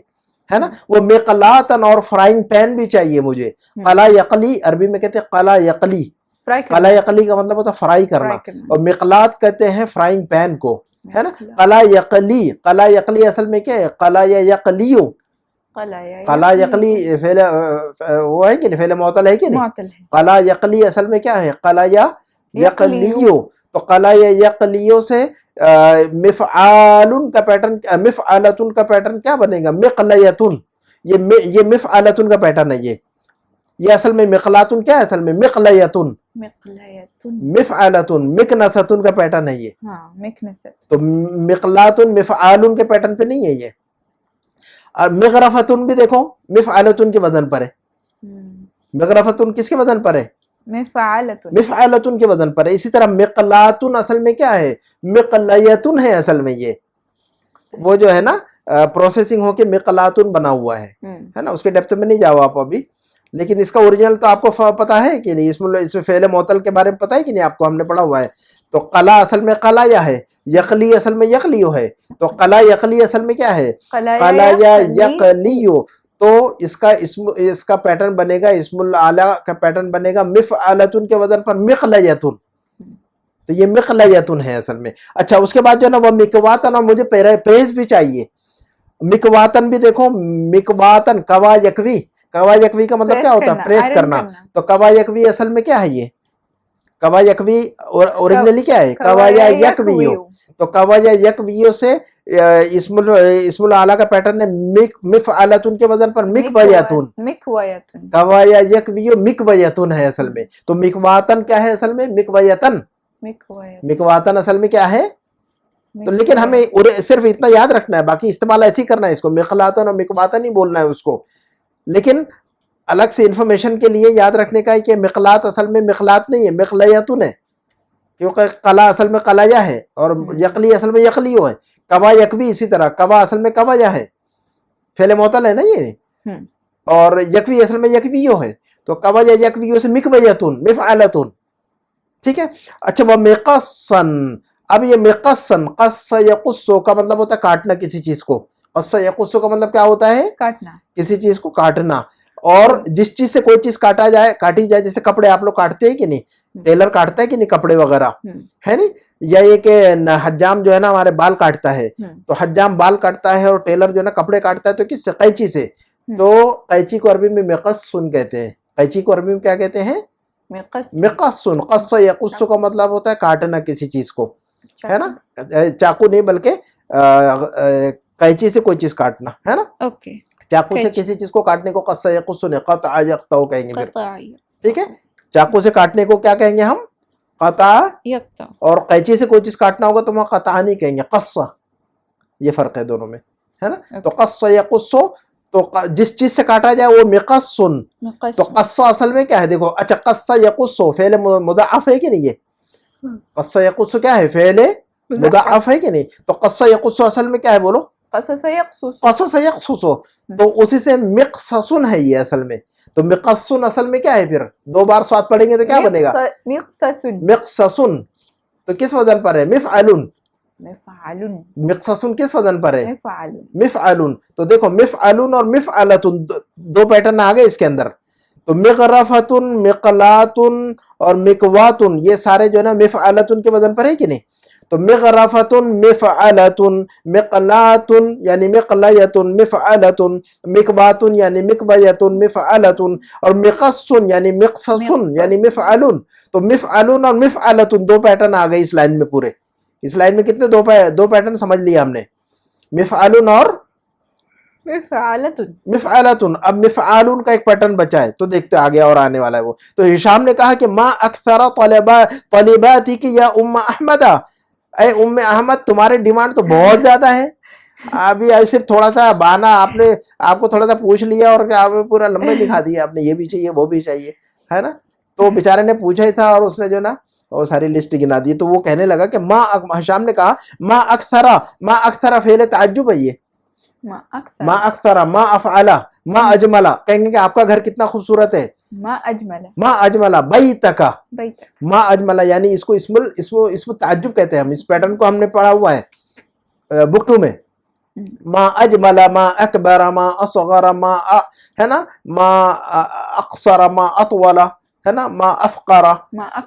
[SPEAKER 1] ہے نا. وہ مقلاتن اور فرائنگ پین بھی چاہیے مجھے. قلا یقلی عربی میں کہتے ہیں قلا یقلی. قلا یقلی کا مطلب ہوتا ہے فرائی کرنا, اور مقلات کہتے ہیں فرائنگ پین کو ہے نا. قلا یقلی, قلا یقلی اصل میں کیا ہے, قلا یقلیو. قلا یقلی فعل وہ ہے کہ نہیں, فعل معطل ہے کہ نہیں. قلا یقلی اصل میں کیا ہے, قلا یقلیو. تو قلا یقلیو سے مفعالن کا پیٹرن, مفعالتن کا پیٹرن کیا بنے گا, مقلیتن. یہ مفعالتن کا پیٹرن ہے. یہ اصل میں مقلاتن کیا ہے, اصل میں مقلیتن. مفعالتن مکنستن کا پیٹرن ہے یہ. تو مقلاتن مفعالن کے پیٹرن پہ نہیں ہے یہ. اور مغرفتن بھی دیکھو مفعالتن کے وزن پر ہے. مغرفتن کس کے وزن پر ہے, مفعالتن کے وزن پر ہے. اسی طرح مقلاتن اصل میں کیا ہے, مقلیتن ہے اصل میں. یہ وہ جو ہے نا پروسیسنگ ہو کے مقلاتن بنا ہوا ہے نا. اس کے ڈیپتھ میں نہیں جاؤ آپ ابھی, لیکن اس کا اوریجنل تو آپ کو پتا ہے کہ نہیں, اس میں فعل معطل کے بارے میں پتا ہے کہ نہیں آپ کو, ہم نے پڑھا ہوا ہے. تو قلا اصل میں قلایا ہے, یقلی اصل میں یقلیو ہے. تو قلا یقلی اصل میں کیا ہے, قلایا یقلیو. تو اس کا پیٹرن بنے گا, اسم الاعلی کا پیٹرن بنے گا مفعالتن کے وزن پر مقلیتن. تو یہ مقلیتن ہے اصل میں. اچھا اس کے بعد جو ہے نا وہ مکواتن, اور مجھے پریس بھی چاہیے. مکواتن بھی دیکھو, مکواتن کوا یکوی. کوا یکوی کا مطلب کیا ہوتا ہے, پریس کرنا. تو کوا یکوی اصل میں کیا ہے, یہ کوا یکوی اوریجنلی کیا ہے, کوا یا یکویو. تو کوا یا یکویو سے اسم الاعلی کا پیٹرن ہے مفعالتن کے وزن پر مکویتن. کوا یا یکویو مکویتن ہے اصل میں. تو مکواتن کیا ہے اصل میں, مکویتن. مکواتن اصل میں کیا ہے. تو لیکن ہمیں صرف اتنا یاد رکھنا ہے, باقی استعمال ایسے ہی کرنا ہے اس کو, مقلاتن اور مکواتن ہی بولنا ہے اس کو. لیکن الگ سے انفارمیشن کے لیے یاد رکھنے کا ہے کہ مقلات اصل میں مقلات نہیں ہے, مقلیتن ہے. کیونکہ قلا اصل میں قلایا ہے, اور یقلی اصل میں یقلیو ہے. کوا یکوی اسی طرح, کوا اصل میں کوایا ہے, فعل معطل ہے نا یہ, اور یکوی اصل میں یکویو ہے. تو کوا یا یکویو سے مکویتن مفعالتن. ٹھیک ہے. اچھا وہ مقصن. اب یہ مقصن, قص یقصو کا مطلب ہوتا ہے کاٹنا کسی چیز کو. قص یقصو کا مطلب کیا ہوتا ہے,
[SPEAKER 2] کاٹنا, کسی
[SPEAKER 1] کسی چیز کو کاٹنا. اور جس چیز سے کوئی چیز کاٹی جائے, جیسے کپڑے آپ لوگ کاٹتے ہیں کہ نہیں, ٹیلر کاٹتا ہے کہ نہیں کپڑے وغیرہ ہے نہیں, یا یہ کہ حجام جو ہے نا ہمارے بال کاٹتا ہے. تو حجام بال کاٹتا ہے اور ٹیلر جو ہے نا کپڑے کاٹتا ہے, تو کس سے, قینچی سے. تو قیچی کو عربی میں مقصن کہتے ہیں. قیچی کو عربی میں کیا کہتے ہیں؟ مقصن. قص یقص کا مطلب ہوتا ہے کاٹنا کسی چیز کو, ہے نا, چاقو نہیں بلکہ قیچی سے کوئی چیز کاٹنا, ہے نا.
[SPEAKER 2] اوکے.
[SPEAKER 1] چاقو سے کسی چیز کو کاٹنے کو قص یقص نہیں, قطع یقطع کہیں گے پھر, ٹھیک ہے. چاقو سے کاٹنے کو کیا کہیں گے ہم؟ قطع. اور قیچی سے کوئی چیز کاٹنا ہوگا تو وہ قطع نہیں کہیں گے, قص. یہ فرق ہے دونوں میں, ہے نا. تو قص یقص, تو جس چیز سے کاٹا جائے وہ مقصن. تو قص اصل میں کیا ہے دیکھو, اچھا قص یقص فعل مضاعف ہے کہ نہیں؟ یہ قص یقص کیا ہے؟ فعل مضاعف ہے کہ نہیں؟ تو قص یقص اصل میں کیا ہے بولو؟
[SPEAKER 2] قصص یقصص.
[SPEAKER 1] قصص یقصص, تو اسی سے مقصصن ہے یہ اصل میں. تو مقصن اصل میں کیا ہے؟ پھر دو بار سواد پڑھیں گے تو کیا بنے گا؟
[SPEAKER 2] مقصصن.
[SPEAKER 1] مقصصن تو کس وزن پر ہے؟ مفعلن.
[SPEAKER 2] مفعلن.
[SPEAKER 1] مقصصن کس وزن پر ہے؟
[SPEAKER 2] مفعلن.
[SPEAKER 1] مفعلن. تو دیکھو مفعلن اور مفعلتن دو پیٹرن آ گئے اس کے اندر. تو مغرفتن, مقلاتن اور مقواتن یہ سارے جو ہے نا مفعلتن کے وزن پر ہے کہ نہیں؟ تو مغرفتن مفعلتن, مقلاتن یعنی مقلیتن مفعلتن, مقواتن یعنی مقویتن مفعلتن, اور مقصن یعنی مقصصن یعنی مفعلن. تو مفعلن اور مفعلتن دو پیٹرن آ گئے اس لائن میں پورے. اس لائن میں کتنے دو پیٹرن سمجھ لیا ہم نے, مفعلن اور
[SPEAKER 2] مفعلتن.
[SPEAKER 1] مفعلتن. اب مفعالن کا ایک پیٹرن بچا ہے تو دیکھتے آگے اور آنے والا ہے وہ. تو ہشام نے کہا کہ ما اکثر طالباتی کی یا ام احمد, اے ام احمد تمہارے ڈیمانڈ تو بہت زیادہ ہے. ابھی صرف تھوڑا سا بہانا آپ کو تھوڑا سا پوچھ لیا اور آپ پورا لمبا دکھا دیا آپ نے, یہ بھی چاہیے وہ بھی چاہیے, ہے نا. تو بیچارے نے پوچھا ہی تھا اور اس نے جو نا وہ ساری لسٹ گنا دی. تو وہ کہنے لگا کہ ہشام نے کہا ما اکثر فعل تعجب ہے, یہ ما اکثر, ما افعلا, ما اجملا, کہیں گے کہ آپ کا گھر کتنا خوبصورت ہے. ما اجملا بیتکا, ما اجملا یعنی اس کو اسم تعجب کہتے ہیں ہم. اس پیٹرن کو ہم نے پڑھا ہوا ہے بک 2 میں. ما اجملا, ما اکبر, ما اصغر, ما ہے نا, ما اقصر, ما اطول, ہے نا, ما افقرا.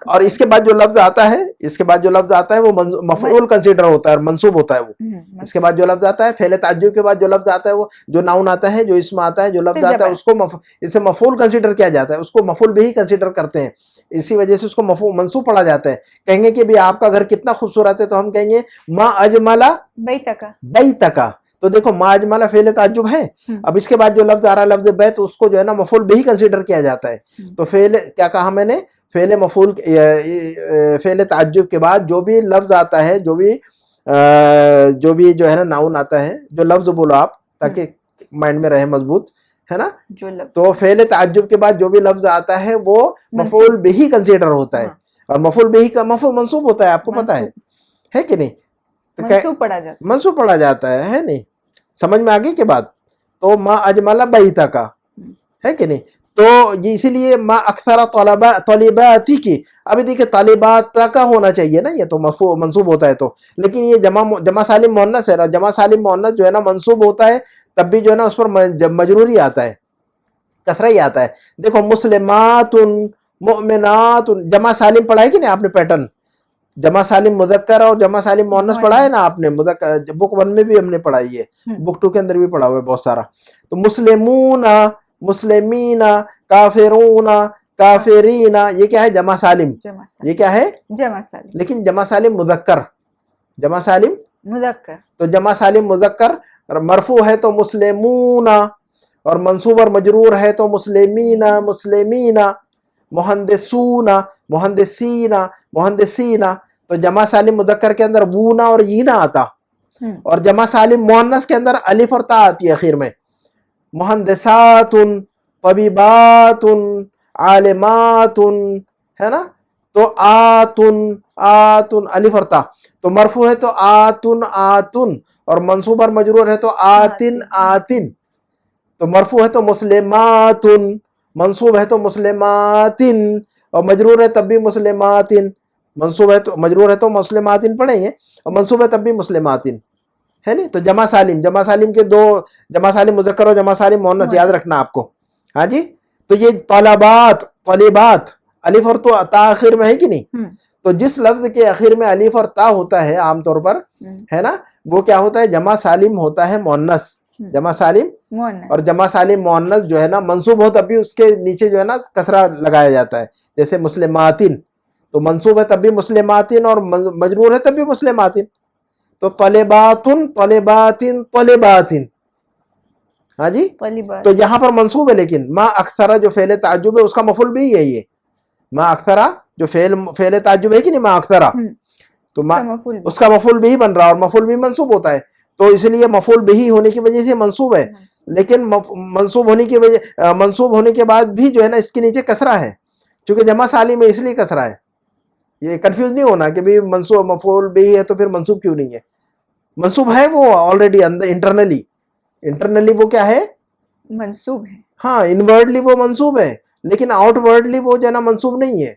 [SPEAKER 1] اور اس کے بعد جو لفظ آتا ہے وہ مفعول کنسیڈر ہوتا ہے اور منصوب ہوتا ہے وہ. اس کے بعد جو لفظ آتا ہے فعل تعجب کے بعد جو لفظ آتا ہے وہ جو ناؤن آتا ہے, جو اسم آتا ہے, جو لفظ آتا ہے اس کو اسے مفعول کنسیڈر کیا جاتا ہے, اس کو مفعول بھی کنسیڈر کرتے ہیں. اسی وجہ سے اس کو منصوب پڑھا جاتا ہے. کہیں گے کہ بھی آپ کا گھر کتنا خوبصورت ہے تو ہم کہیں گے ما اجملا بیتکا. تو دیکھو ما اجملا فعل تعجب ہے. اب اس کے بعد جو لفظ آ رہا ہے لفظ بیت, اس کو جو ہے نا مفعول بھی کنسیڈر کیا جاتا ہے. تو فعل کیا کہا میں نے, فعل تعجب کے بعد جو بھی لفظ آتا ہے, جو بھی جو ہے نا ناؤن آتا ہے, جو لفظ بولو آپ تاکہ مائنڈ میں رہے مضبوط, ہے نا. تو فعل تعجب کے بعد جو بھی لفظ آتا ہے وہ مفعول بھی کنسیڈر ہوتا ہے. اور مفعول بھی کا مفعول منصوب ہوتا ہے, آپ کو پتا ہے کہ نہیں, منصوب پڑھا جاتا ہے نہیں. سمجھ میں آگے کے بعد. تو ما اجملا بیتکا ہے کہ نہیں. تو اسی لیے ما اکثر طالباتی کی, ابھی دیکھیں طالبات کا ہونا چاہیے نا, یہ تو منصوب ہوتا ہے تو, لیکن یہ جمع سالم مؤنث ہے. جمع سالم مؤنث جو ہے نا منصوب ہوتا ہے تب بھی جو ہے نا اس پر مجروری آتا ہے, کسرہ ہی آتا ہے. دیکھو مسلمات, مؤمنات, جمع سالم پڑھا ہے کہ نہیں آپ نے پیٹرن, جمع سالم مذکر اور جمع سالم مؤنث پڑھا ہے نا آپ نے. بک 1 میں بھی ہم نے پڑھائی ہے, بک 2 کے اندر بھی پڑھا ہوا ہے بہت سارا. تو مسلمون, مسلمین, کافرون, کافرین, یہ کیا ہے؟ جمع سالم. یہ کیا ہے؟
[SPEAKER 2] جمع سالم.
[SPEAKER 1] لیکن جمع سالم مذکر, جمع سالم
[SPEAKER 2] مذکر. تو
[SPEAKER 1] جمع سالم مذکر مرفوع ہے تو مسلمون, اور منصوب اور مجرور ہے تو مسلمین, مسلمین, مہندسون, مہندسین, مہندسین. تو جمع سالم مذکر کے اندر وونا اور یینا آتا, اور جمع سالم مؤنث کے اندر الف اور تا آتی ہے اخیر میں. مہندسات, طبیبات, عالمات, ہے نا. تو آتن الف اور تا. تو مرفوع ہے تو آتن, اور منصوب اور مجرور ہے تو آتن. تو مرفوع ہے تو مسلمات, منصوب ہے تو مسلمات, اور مجرور ہے تب بھی مسلمات. منصوب ہے تو مجرور ہے تو مسلمات پڑھیں گے, اور منصوب ہے تب بھی مسلمات, ہے نہیں. تو جمع سالم کے دو, جمع سالم مذکر اور جمع سالم مؤنث یاد رکھنا آپ کو. ہاں جی. تو یہ طالبات الف اور تو تا آخر میں ہے کہ نہیں. تو جس لفظ کے آخر میں الف اور تا ہوتا ہے عام طور پر, ہے نا, وہ کیا ہوتا ہے؟ جمع سالم ہوتا ہے مؤنث. جمع سالم
[SPEAKER 2] مؤنث.
[SPEAKER 1] اور جمع سالم مؤنث جو ہے نا منصوب ہو تب بھی اس کے نیچے جو ہے نا کسرہ لگایا جاتا ہے. جیسے مسلماتن تو منصوب ہے تب بھی مسلماتن اور مجرور ہے تب بھی مسلماتن. تو طالباتن طالباتن طالباتن. ہاں جی
[SPEAKER 2] طالبات.
[SPEAKER 1] تو یہاں پر منصوب ہے لیکن ما اکثرہ جو فعل تعجب ہے اس کا مفعول بھی یہی ہے. ما اکثرہ جو فعل تعجب ہے کہ نہیں ما اکثرہ تو اس کا مفعول بھی بن رہا اور مفعول بھی منصوب ہوتا ہے. تو اس لیے مفعول بھی ہونے کی وجہ سے منصوب ہے. لیکن منصوب ہونے کے بعد بھی جو ہے نا اس کے نیچے کسرہ ہے چونکہ جمع سالم ہے اس لیے کسرہ ہے. یہ کنفیوز نہیں ہونا کہ بھی منصوب مفعول بھی ہے تو پھر منصوب کیوں نہیں ہے. منصوب ہے وہ آلریڈی اندر انٹرنلی وہ کیا ہے
[SPEAKER 2] منصوب ہے.
[SPEAKER 1] ہاں انورڈلی وہ منصوب ہے لیکن آؤٹ ورڈلی وہ جو ہے نا منصوب نہیں ہے.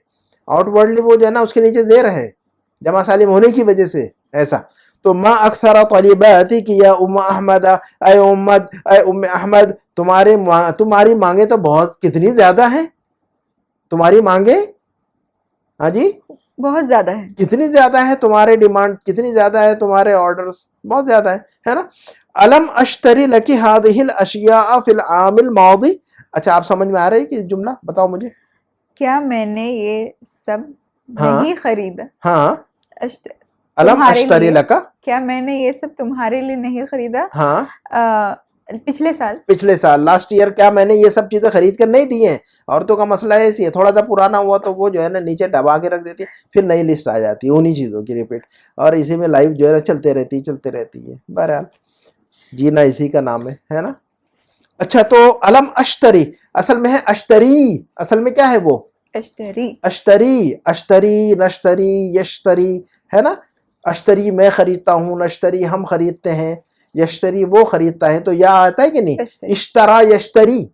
[SPEAKER 1] آؤٹ ورڈلی وہ جو ہے نا اس کے نیچے زیر ہے جمع سالم ہونے کی وجہ سے ایسا. تو ما اکثر طالباتی کی یا ام احمد اے ام احمد تمہاری مانگیں تو بہت کتنی زیادہ ہیں. تمہاری مانگیں ہاں جی
[SPEAKER 2] بہت زیادہ ہے.
[SPEAKER 1] کتنی زیادہ ہے تمہارے ڈیمانڈ کتنی زیادہ ہے تمہارے آرڈرز بہت زیادہ ہے نا. الم اشتری لکی هذه الاشیاء فی العام الماضی. اچھا آپ سمجھ میں آ رہی ہے کہ جملہ بتاؤ مجھے.
[SPEAKER 2] کیا میں نے یہ سب نہیں خریدا.
[SPEAKER 1] ہاں الم
[SPEAKER 2] تمہارے
[SPEAKER 1] اشتری
[SPEAKER 2] لیے
[SPEAKER 1] لکا
[SPEAKER 2] کیا میں نے یہ سب تمہارے لیے نہیں خریدا.
[SPEAKER 1] ہاں
[SPEAKER 2] پچھلے
[SPEAKER 1] سال لاسٹ ایئر کیا میں نے یہ سب چیزیں خرید کر نہیں دی ہیں. عورتوں کا مسئلہ ہے اسی ہے تھوڑا سا پرانا ہوا تو وہ جو ہے نا نیچے دبا کے رکھ دیتی ہے پھر نئی لسٹ آ جاتی ہے انہی چیزوں کی ریپیٹ اور اسی میں لائف جو ہے نا چلتے رہتی ہے. بہرحال جینا اسی کا نام ہے نا. اچھا تو علم اشتری اصل میں ہے اشتری. اصل میں کیا ہے وہ اشتری نشتری یشتری ہے نا. اشتری میں خریدتا ہوں نشتری ہم خریدتے ہیں یشتری وہ خریدتا ہے. تو یا آتا ہے کہ نہیں اشترا یشتری.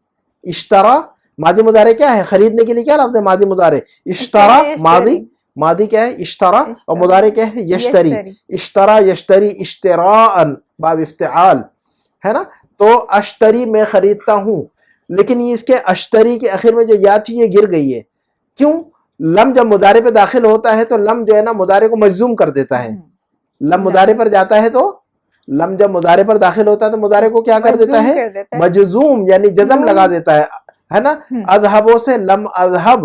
[SPEAKER 1] اشترا ماضی مضارع کیا ہے خریدنے کے لیے کیا لفظ ہے ماضی مضارع. اشترا ماضی کیا ہے اشترا اور مضارع کیا ہے یشتری. اشترا یشتری اشتراء باب افتعال ہے نا. تو اشتری میں خریدتا ہوں لیکن یہ اس کے اشتری کے آخر میں جو یا تھی یہ گر گئی ہے. کیوں؟ لم جب مضارع پہ داخل ہوتا ہے تو لم جو ہے نا مضارع کو مجزوم کر دیتا ہے. لم مضارع پر جاتا ہے تو لم جب مضارع پر داخل ہوتا ہے تو مضارع کو کیا کر دیتا ہے مجزوم یعنی جزم لگا دیتا ہے نا. اذهبوں سے لم اذهب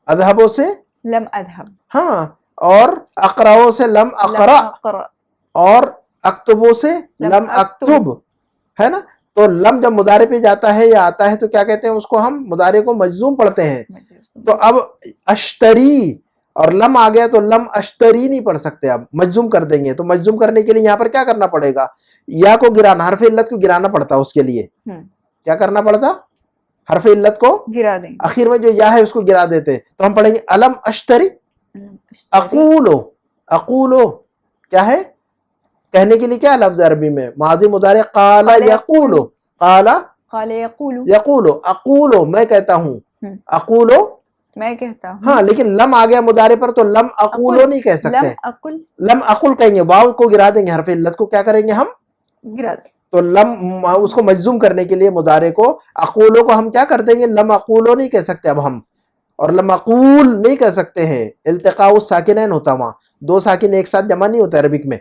[SPEAKER 1] اذهبوں سے
[SPEAKER 2] لم اذهب
[SPEAKER 1] ہاں اور اقراؤں سے لم اقرا اور اکتبوں سے لم اکتب ہے نا. تو لم جب مضارع پہ جاتا ہے یا آتا ہے تو کیا کہتے ہیں اس کو ہم مضارع کو مجزوم پڑھتے ہیں. تو اب اشتری اور لم آ گیا تو لم اشتری نہیں پڑھ سکتے اب مجزوم کر دیں گے. تو مجزوم کرنے کے لیے یہاں پر کیا کرنا پڑے گا یا کو گرانا حرف علت کو گرانا پڑتا. اس کے لیے کیا کرنا پڑتا حرف علت کو
[SPEAKER 2] گرا دیں.
[SPEAKER 1] آخر میں جو یا ہے اس کو گرا دیتے. تو ہم پڑھیں گے الم اشتری اقولو کیا ہے کہنے کے لیے کیا لفظ عربی میں ماضی مضارع قال یقولو قال یقولو اقولو میں کہتا ہوں اقولو
[SPEAKER 2] میں کہتا ہوں.
[SPEAKER 1] ہاں لیکن لم آ گیا مضارع پر تو لم اقولو نہیں کہہ سکتے. لم اقل کہیں گے واو کو گرا دیں گے حرف علت کو کیا کریں گے ہم
[SPEAKER 2] گرا دیں.
[SPEAKER 1] تو لم اس کو مجزوم کرنے کے لیے مضارع کو اقولو کو ہم کیا کر دیں گے لم اقولو نہیں کہہ سکتے اب ہم. اور لم اقول نہیں کہہ سکتے ہیں التقاء الساکنین ہوتا وہاں دو ساکن ایک ساتھ جمع نہیں ہوتا عربک میں.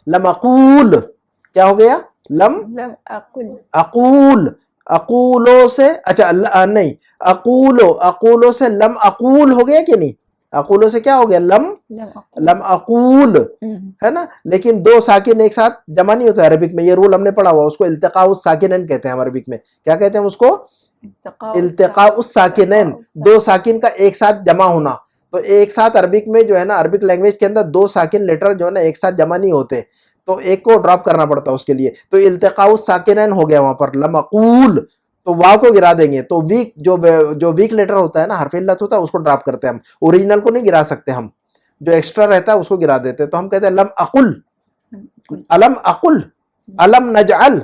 [SPEAKER 1] لم اقول کیا ہو گیا لم اقول اقولو سے اچھا نہیں اقولو سے لم اقول ہو گیا کہ نہیں. اقولو سے کیا ہو گیا لم اقول ہے نا. لیکن دو ساکن ایک ساتھ جمع نہیں ہوتا عربک میں. یہ رول ہم نے پڑھا ہوا اس کو التقاء الساکنین کہتے ہیں ہم عربک میں. کیا کہتے ہیں اس کو التقاء الساکنین دو ساکن کا ایک ساتھ جمع ہونا. تو ایک ساتھ عربک میں جو ہے نا عربک لینگویج کے اندر دو ساکن لیٹر جو ہے نا ایک ساتھ جمع نہیں ہوتے تو ایک کو ڈراپ کرنا پڑتا اس کے لیے. تو التقاء الساکنین ہو گیا وہاں پر لم اقول تو واو کو گرا دیں گے. تو ویک جو ویک لیٹر ہوتا ہے نا حرف علت ہوتا ہے اس کو ڈراپ کرتے ہیں ہم. اوریجنل کو نہیں گرا سکتے ہم جو ایکسٹرا رہتا ہے اس کو گرا دیتے. تو ہم کہتے ہیں لم اقل الم اقل الم نجعل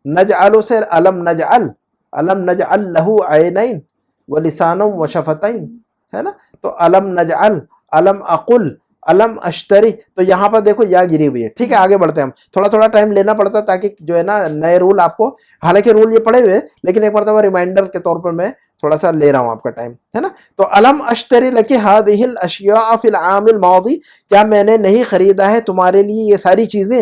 [SPEAKER 1] نجعلو سے الم نجعل لہو عینین ولسانا وشفتین ہے نا. تو الم نجعل الم اقل الم اشتری تو یہاں پر دیکھو یا گری ہوئی ہے. ٹھیک ہے آگے بڑھتے ہیں ہم. تھوڑا ٹائم لینا پڑتا تاکہ جو ہے نا نئے رول آپ کو حالانکہ رول یہ پڑے ہوئے لیکن ایک مرتبہ ریمائنڈر کے طور پر میں تھوڑا سا لے رہا ہوں آپ کا ٹائم ہے نا. تو الم اشتری لکی هذه الاشیاء فی العام الماضی کیا میں نے نہیں خریدا ہے تمہارے لیے یہ ساری چیزیں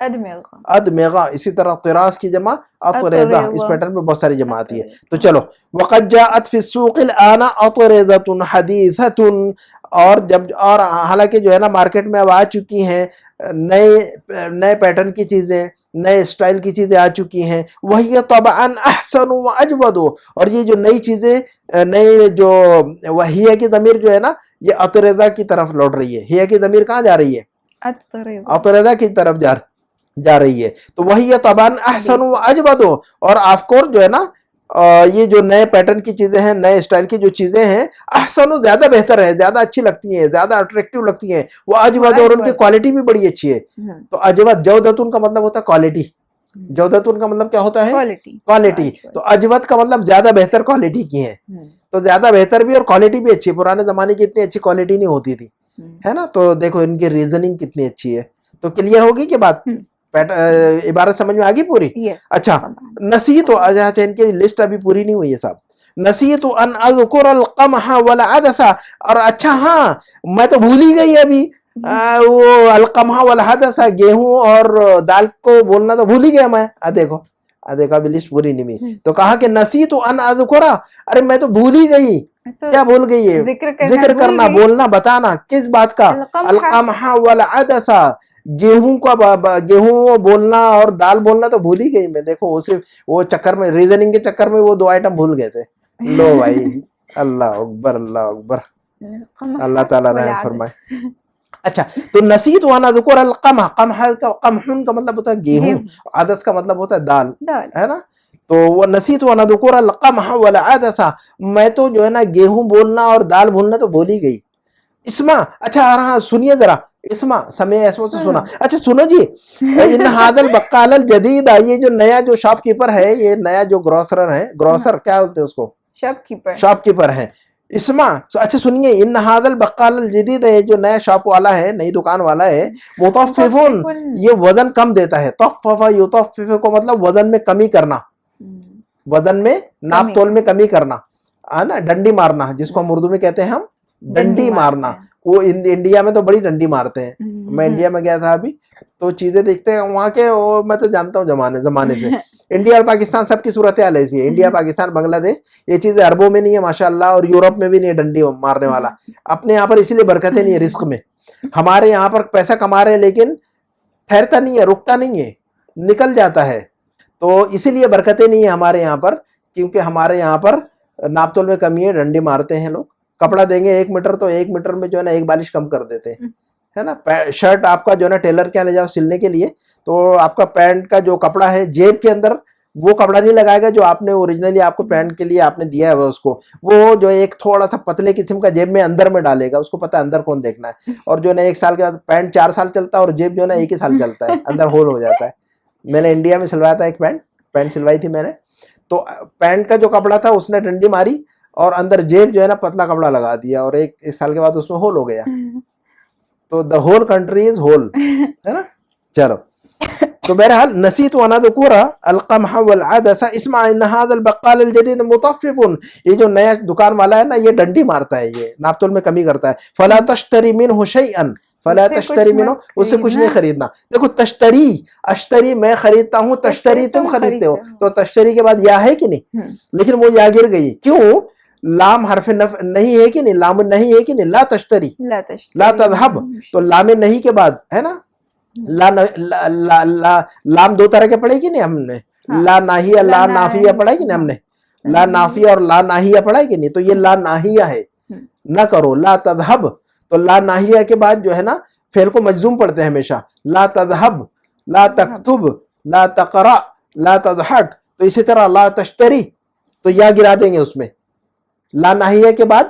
[SPEAKER 2] أدمغة
[SPEAKER 1] ادمغا، اسی طرح طراز کی جمع اطرزہ، اس
[SPEAKER 2] أطرزة
[SPEAKER 1] پیٹرن میں بہت ساری جمع آتی ہے.
[SPEAKER 2] أطرزة.
[SPEAKER 1] تو چلو وقد جاءت فی السوق الآن اطرزة حدیثة، اور حالانکہ جو ہے نا مارکیٹ میں اب آ چکی ہیں نئے پیٹرن کی چیزیں، نئے اسٹائل کی چیزیں آ چکی ہیں. وہی طبعا احسن و اجود، اور یہ جو نئی چیزیں، نئی جو وہی کی ضمیر جو ہے نا یہ اطرزہ کی طرف لوٹ رہی ہے. ہی کی ضمیر کہاں جا رہی ہے؟
[SPEAKER 2] أطرزة.
[SPEAKER 1] اطرزہ کی طرف جا رہی ہے. تو وہی طبعا احسن و اجود، اور آف کورس جو ہے نا یہ جو نئے پیٹرن کی چیزیں ہیں، نئے اسٹائل کی جو چیزیں ہیں، احسن زیادہ بہتر ہے، زیادہ اچھی لگتی ہیں، زیادہ اٹریکٹیو لگتی ہیں. وہ اجود، اور ان کی کوالٹی بھی بڑی اچھی ہے. تو اجود جودتن کا مطلب ہوتا ہے کوالٹی. جودتن کا مطلب کیا ہوتا ہے؟ کوالٹی. تو اجود کا مطلب زیادہ بہتر کوالٹی کی ہیں. تو زیادہ بہتر بھی اور کوالٹی بھی اچھی ہے. پرانے زمانے کی اتنی اچھی کوالٹی نہیں ہوتی تھی، ہے نا. تو دیکھو ان کی ریزننگ کتنی اچھی ہے. تو کلیئر ہوگی کہ بات؟ عبارت سمجھ میں آگی پوری؟ اچھا نسیت، اچھا ان کی لسٹ ابھی پوری نہیں ہوئی ہے صاحب. نسیت ان اذکر القمح والعدس، اور اچھا ہاں میں تو بھول ہی گئی ابھی وہ القمح والعدس، گیہوں اور دال کو بولنا تو بھول ہی گیا میں. دیکھو ابھی لسٹ پوری نہیں ہوئی. تو کہا کہ نسیت ان اذکر، ارے میں تو بھول ہی گئی. کیا بھول گئی ہے؟ ذکر کرنا، بولنا، بتانا. کس بات کا؟ القمح والعدس، گیہوں بولنا اور دال بولنا تو بھول ہی گئی میں. دیکھو وہ چکر میں، ریزننگ کے چکر میں وہ دو آئٹم بھول گئے تھے. لو بھائی، اللہ اکبر اللہ اکبر، اللہ تعالیٰ رحم فرمائے. اچھا تو نسیت وانا ذکر القمح، قمحن کا مطلب ہوتا ہے گیہوں، عدس کا مطلب ہوتا ہے دال، ہے نا. تو وہ نسیت وانا ذکر القمح والعدس، میں تو جو ہے نا گیہوں بولنا اور دال بولنا تو بھول ہی گئی. اسما، اچھا ہاں سنیے ذرا، اسما سمے اسما سے سنا. اچھا سنو جی، ان هذا البقال الجدید، یہ جو نیا جو شاپ کیپر ہے، یہ نیا جو گروسر ہے، گروسر کیا بولتے ہیں اس کو؟ شاپ کیپر ہے. اسما، اچھا سنیے، ان هذا البقال الجدید، یہ جو نیا شاپ والا ہے، نئی دکان والا ہے، مطففن، یہ وزن کم دیتا ہے. طفف یطفف کو مطلب وزن میں کمی کرنا، وزن میں ناپ تول میں کمی کرنا، ہے نا. ڈنڈی مارنا، جس کو ہم اردو میں کہتے ہیں ہم ڈنڈی مارنا. وہ انڈیا میں تو بڑی ڈنڈی مارتے ہیں. میں انڈیا میں گیا تھا ابھی، تو چیزیں دیکھتے ہیں وہاں کے، میں تو جانتا ہوں زمانے سے. انڈیا اور پاکستان سب کی صورتحال ایسی ہے. انڈیا، پاکستان، بنگلہ دیش، یہ چیزیں عربوں میں نہیں ہے ماشاءاللہ، اور یورپ میں بھی نہیں ہے ڈنڈی مارنے والا. اپنے یہاں پر اسی لیے برکتیں نہیں ہے رزق میں. ہمارے یہاں پر پیسہ کما رہے ہیں لیکن ٹھہرتا نہیں ہے، رکتا نہیں ہے، نکل جاتا ہے. تو اسی لیے برکتیں نہیں ہیں ہمارے یہاں پر، کیونکہ ہمارے یہاں پر ناپ تول میں کمی ہے، ڈنڈی مارتے ہیں لوگ. کپڑا دیں گے 1 میٹر، تو 1 میٹر میں جو ہے نا 1 بالش کم کر دیتے ہیں، ہے نا. شرٹ آپ کا جو ہے نا ٹیلر کے یہاں لے جاؤ سلنے کے لیے، تو آپ کا پینٹ کا جو کپڑا ہے جیب کے اندر وہ کپڑا نہیں لگائے گا جو آپ نے اوریجنلی آپ کو پینٹ کے لیے آپ نے دیا ہے اس کو. وہ جو ایک تھوڑا سا پتلے قسم کا جیب میں اندر میں ڈالے گا، اس کو پتا ہے اندر کون دیکھنا ہے. اور جو ہے نا 1 سال کے بعد پینٹ 4 سال چلتا ہے، اور جیب جو ہے نا 1 ہی سال چلتا ہے، اندر ہول ہو جاتا ہے. میں نے انڈیا میں سلوایا تھا ایک پینٹ سلوائی تھی میں نے. تو پینٹ کا جو کپڑا تھا اس نے ڈنڈی ماری، اور اندر جیب جو ہے نا پتلا کپڑا لگا دیا، اور 1 سال کے بعد اس میں ہول ہو گیا. تو the whole country is whole، ہے نا. چلو تو بہرحال نسیت وانا ذکر القمح والعدس، اسمع ان هذا البقال الجديد مطفف، یہ جو نیا دکان والا ہے نا یہ ڈنڈی مارتا ہے، یہ ناپ تول میں کمی کرتا ہے. فلا تشتری منه شيئا، فلا تشتری منه، اس سے کچھ نہیں خریدنا. دیکھو تشتری، اشتری میں خریدتا ہوں، تشتری تم خریدتے ہو. تو تشتری کے بعد یا ہے کہ نہیں؟ لیکن وہ یا گر گئی، کیوں؟ لام حرف نہیں ہے کہ نہیں، لام نہیں ہے کہ نہیں. لا تشتری، لا تذهب، تو لام نہیں کے بعد ہے نا لام 2 طرح کے پڑھے کہ نہیں ہم نے؟ لا ناہیہ، لا نافیہ پڑھا کہ نہیں ہم نے؟ لا نافیہ اور لا ناہیہ پڑھا کہ نہیں؟ تو یہ لا ناہیہ ہے، نہ کرو. لا تذهب، تو لا ناہیہ کے بعد جو ہے نا فعل کو مجزوم پڑھتے ہیں ہمیشہ. لا تذهب، لا تکتب، لا تقرأ، لا تضحک. تو اسی طرح لا تشتری، تو یا گرا دیں گے اس میں. لا ناہیہ کے بعد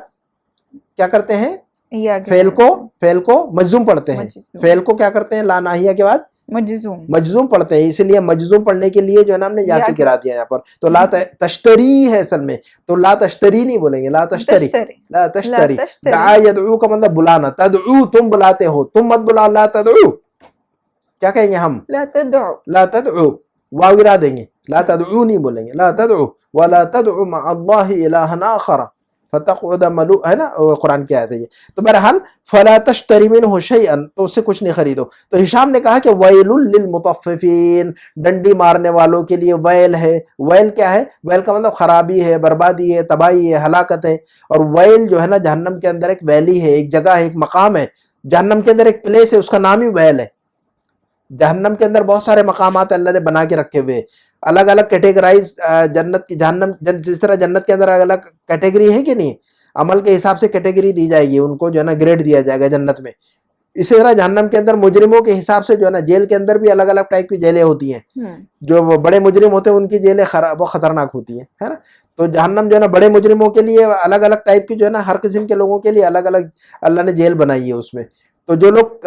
[SPEAKER 1] کیا کرتے ہیں؟ فعل کو مجزوم پڑھتے ہیں. فعل کو کیا کرتے ہیں؟ لا ناہیہ کے بعد مجزوم پڑھتے ہیں. اسی لیے مجزوم پڑھنے کے لیے جو ہے نا ہم نے یا گرا دیا یہاں پر. تو لا تشتری ہے اصل میں، تو لا تشتری نہیں بولیں گے، لا تشتری. لا تشتری. دعا یدعو کا مطلب بلانا، تدعو تم بلاتے ہو، تم مت بلاؤ. لا تدعو کیا کہیں گے ہم؟ لا تدعو، واو گرا دیں گے. لا تدعو نہیں بولیں گے، لا تدعو. ولا تدعو مع اللہ الہا آخر، فتقعد ملو ہے نا قرآن کی آیت ہے یہ. تو بہرحال فلا تشتری منہ شیئا تو اس سے کچھ نہیں خریدو. تو ہشام نے کہا کہ ویل للمطففین ڈنڈی مارنے والوں کے لیے ویل ہے. ویل کیا ہے؟ ویل کا مطلب خرابی ہے، بربادی ہے، تباہی ہے، ہلاکت ہے. اور ویل جو ہے نا جہنم کے اندر ایک ویلی ہے، ایک جگہ ہے، ایک مقام ہے جہنم کے اندر، ایک پلیس ہے، اس کا نام ہی ویل ہے. جہنم کے اندر بہت سارے مقامات اللہ نے بنا کے رکھے ہوئے، الگ الگ کیٹیگرائز جنت کی جہنم جس طرح جنت کے اندر الگ الگ کیٹیگری ہے کہ نہیں، عمل کے حساب سے کیٹیگری دی جائے گی ان کو، جو ہے نا گریڈ دیا جائے گا جنت میں. اسی طرح جہنم کے اندر مجرموں کے حساب سے جو ہے نا جیل کے اندر بھی الگ الگ ٹائپ کی جیلیں ہوتی ہیں. جو وہ بڑے مجرم ہوتے ہیں ان کی جیلیں وہ خطرناک ہوتی ہیں، ہے نا. تو جہنم جو ہے نا بڑے مجرموں کے لیے الگ الگ ٹائپ کی جو ہے نا ہر قسم کے لوگوں کے لیے الگ الگ اللہ نے جیل بنائی ہے اس میں. تو جو لوگ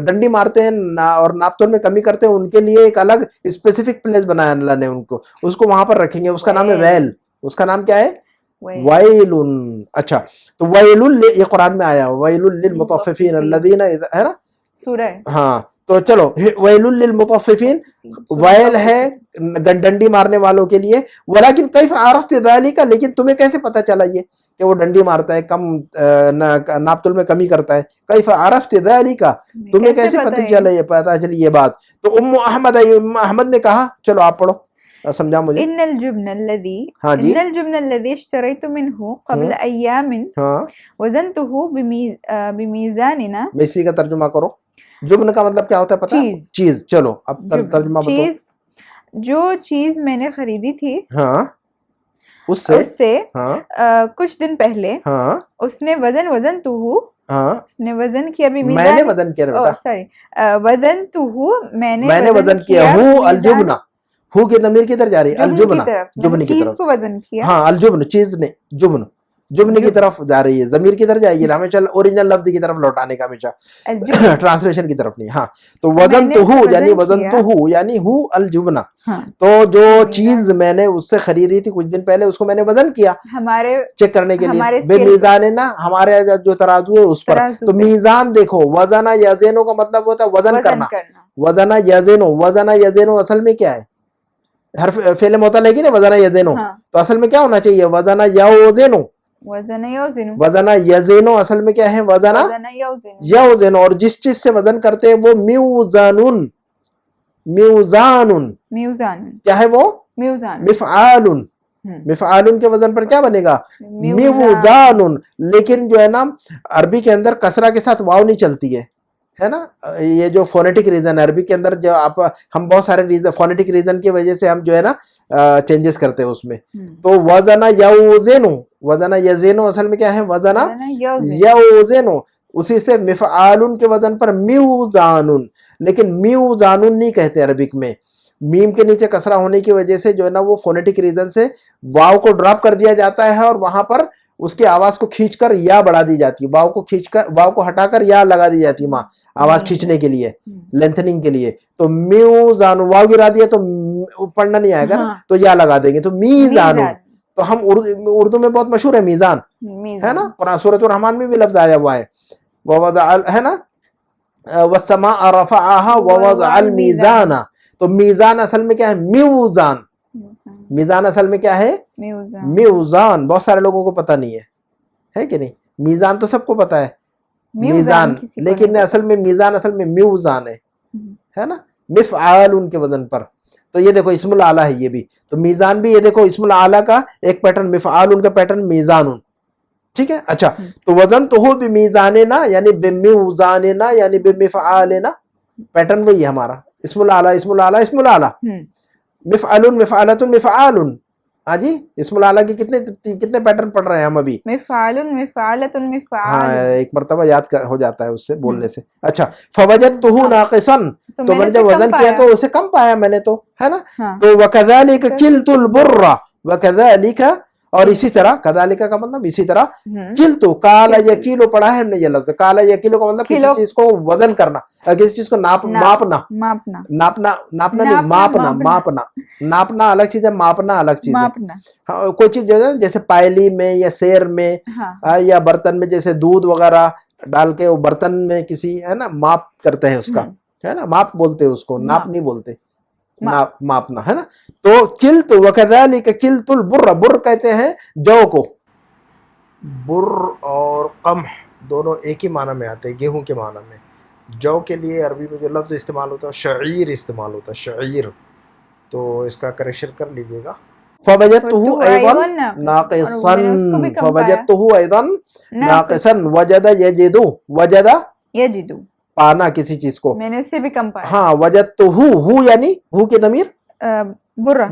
[SPEAKER 1] ڈنڈی مارتے ہیں اور ناپ تول میں کمی کرتے ہیں ان کے لیے ایک الگ اسپیسیفک پلیس بنایا اللہ نے ان کو، اس کو وہاں پر رکھیں گے. اس کا نام ہے ویل. اس کا نام کیا ہے؟ ویل. اچھا تو ویل یہ قرآن میں آیا، ویل للمطففین الذین ہے نا
[SPEAKER 2] سورہ.
[SPEAKER 1] ہاں تو چلو ویل للمطففین ویل ہے ڈنڈی مارنے والوں کے لیے. ولیکن کیف عرفت ذالک لیکن تمہیں کیسے پتہ چلا یہ کہ وہ ڈنڈی مارتا ہے، کم ناپ تول میں کمی کرتا ہے؟ کیف عرفت ذالک تمہیں کیسے پتہ چلی یہ بات؟ تو ام احمد نے کہا چلو آپ پڑھو سمجھا مجھے.
[SPEAKER 2] ان الجبن الذي
[SPEAKER 1] ہاں جی
[SPEAKER 2] ان الجبن الذي اشتريت منه قبل ايام
[SPEAKER 1] ہاں
[SPEAKER 2] وزنته بميزاننا.
[SPEAKER 1] اسی کا ترجمہ کرو. جبن کا مطلب کیا ہوتا ہے پتہ ہے؟
[SPEAKER 2] چیز.
[SPEAKER 1] چلو اب ترجمہ بتاؤ.
[SPEAKER 2] چیز جو چیز میں نے خریدی تھی
[SPEAKER 1] ہاں اس سے ہاں
[SPEAKER 2] کچھ دن پہلے
[SPEAKER 1] ہاں
[SPEAKER 2] اس نے وزن تو
[SPEAKER 1] ہاں
[SPEAKER 2] اس نے وزن کیا بھی
[SPEAKER 1] میں نے وزن کیا بیٹا،
[SPEAKER 2] سوری وزن تو
[SPEAKER 1] میں نے وزن کیا ہوں. الجبنہ ہو کی ضمیر کدھر جا رہی ہے؟ الجبنہ جبن کی
[SPEAKER 2] چیز
[SPEAKER 1] طرف.
[SPEAKER 2] کو وزن کیا.
[SPEAKER 1] ہاں الجبن چیز نے جبن جبن کی طرف جا رہی ہے. ضمیر کدھر جائے گی؟ ہمیشہ اوریجنل لفظ کی طرف لوٹانے کا، ہمیشہ ٹرانسلیشن کی طرف نہیں. ہاں تو وزن تو ہو یعنی وزن تو ہو یعنی ہو الجبنہ. تو جو چیز میں نے اس سے خریدی تھی کچھ دن پہلے اس کو میں نے وزن کیا
[SPEAKER 2] ہمارے
[SPEAKER 1] چیک کرنے کے لیے. بے میزان نا ہمارے جو ترازو ہے اس پر. تو میزان دیکھو وزن یزینو کا مطلب ہوتا ہے وزن کرنا. وزن یزینو وزن یزینو اصل میں کیا ہے؟ ہر فعل معطل ہے کہ نہیں وزن یزینو. تو اصل میں کیا ہونا چاہیے؟ وزن یوزینو. وزن یزینو اصل میں کیا ہے؟ وزن یوزینو. اور جس چیز سے وزن کرتے ہیں وہ میوزانن. میوزانن کیا ہے وہ؟ مفعالن. مفعالن کے وزن پر کیا بنے گا؟ میوزانن. لیکن جو ہے نا عربی کے اندر کسرہ کے ساتھ واو نہیں چلتی ہے نا. یہ جو فونیٹک ریزن ہے عربی کے اندر، جو ہم بہت سارے ریزن فونیٹک ریزن کی وجہ سے ہم جو ہے نا چینجز کرتے ہیں اس میں. تو وزن یوزینو وزن یزینو اصل میں کیا ہے؟ وزن یوزینو. اسی سے مفعالن کے وزن پر میوزانن. لیکن میوزانن نہیں کہتے عربک میں. میم کے نیچے کسرہ ہونے کی وجہ سے جو ہے نا وہ فونیٹک ریزن سے واو کو ڈراپ کر دیا جاتا ہے اور وہاں پر اس کی آواز کو کھینچ کر یا بڑھا دی جاتی ہے. واو کو ہٹا کر یا لگا دی جاتی ہے ماں آواز کھینچنے کے لیے، لینتھننگ کے لیے. تو میوزانو واو گرا دیا تو پڑھنا نہیں آئے گا نا، تو یا لگا دیں گے تو میزانو. تو ہم اردو میں بہت مشہور ہے میزان، ہے نا. قرآن سورۃ الرحمن میں بھی لفظ آیا ہوا ہے ہے نا والسماء رفعها ووضع الميزان. تو میزان اصل میں کیا ہے؟ میوزان. میزان اصل میں کیا ہے؟ میوزان. بہت سارے لوگوں کو پتہ نہیں ہے کہ نہیں. میزان تو سب کو پتہ ہے میزان، لیکن اصل میں میزان اصل میں میوزان ہے نا. مفعال ان کے وزن پر. تو یہ دیکھو اسم الاعلیٰ ہے یہ بھی. تو میزان بھی یہ دیکھو اسم الاعلیٰ کا ایک پیٹرن، مفعال ان کا پیٹرن میزان. ٹھیک ہے. اچھا تو وزن تو ہو بمیزاننا یعنی بمیوزاننا یعنی بمفعالنا. پیٹرن وہی ہے ہمارا، اسم الاعلیٰ اسم الاعلیٰ اسم الاعلیٰ. مفعل مفعلۃ مفعال. ہاں جی اسم الاعلیٰ کی کتنے پیٹرن پڑھ رہے ہیں ہم ابھی؟
[SPEAKER 2] مفعل مفعلۃ مفعال.
[SPEAKER 1] ہاں ایک مرتبہ یاد ہو جاتا ہے اس سے بولنے سے. اچھا فوجدتہ ناقصا تو میں نے جب وزن کیا تو اسے کم پایا میں نے، تو ہے نا. تو وکذالک کلت البر وکذالک اور اسی طرح کذالک کا مطلب اسی طرح کلتو کالا یکیلو پڑھا ہے ہم نے یہ لفظ. کالا یکیلو کا مطلب کسی چیز کو وزن کرنا، کسی چیز کو ماپنا. ناپنا الگ چیز ہے، ماپنا الگ چیز ہے. کوئی چیز جیسے پائلی میں یا سیر میں یا برتن میں جیسے دودھ وغیرہ ڈال کے وہ برتن میں کسی ہے نا ماپ کرتے ہیں اس کا، ہے نا ماپ بولتے ہیں اس کو، ناپ نہیں بولتے، ماپنا ہے نا. تو کلت وکذالک کلت البر، بر کہتے ہیں جو کو، بر اور قمح دونوں ایک ہی معنی میں آتے ہیں، گیہوں کے معنی میں. جو کے لیے عربی میں جو لفظ استعمال ہوتا ہے شعیر استعمال ہوتا ہے، شعیر. تو اس کا کریکشن کر لیجئے گا. فوجدته ايضا ناقصا،
[SPEAKER 2] اور میں نے اس کو بھی کم پایا.
[SPEAKER 1] فوجدته ايضا ناقصا. وجد یجد، وجد
[SPEAKER 2] یجدو،
[SPEAKER 1] پانا کسی چیز کو.
[SPEAKER 2] میں نے اس سے بھی کم پایا.
[SPEAKER 1] ہاں وجدته، ہو یعنی ہو کی ضمیر
[SPEAKER 2] برا،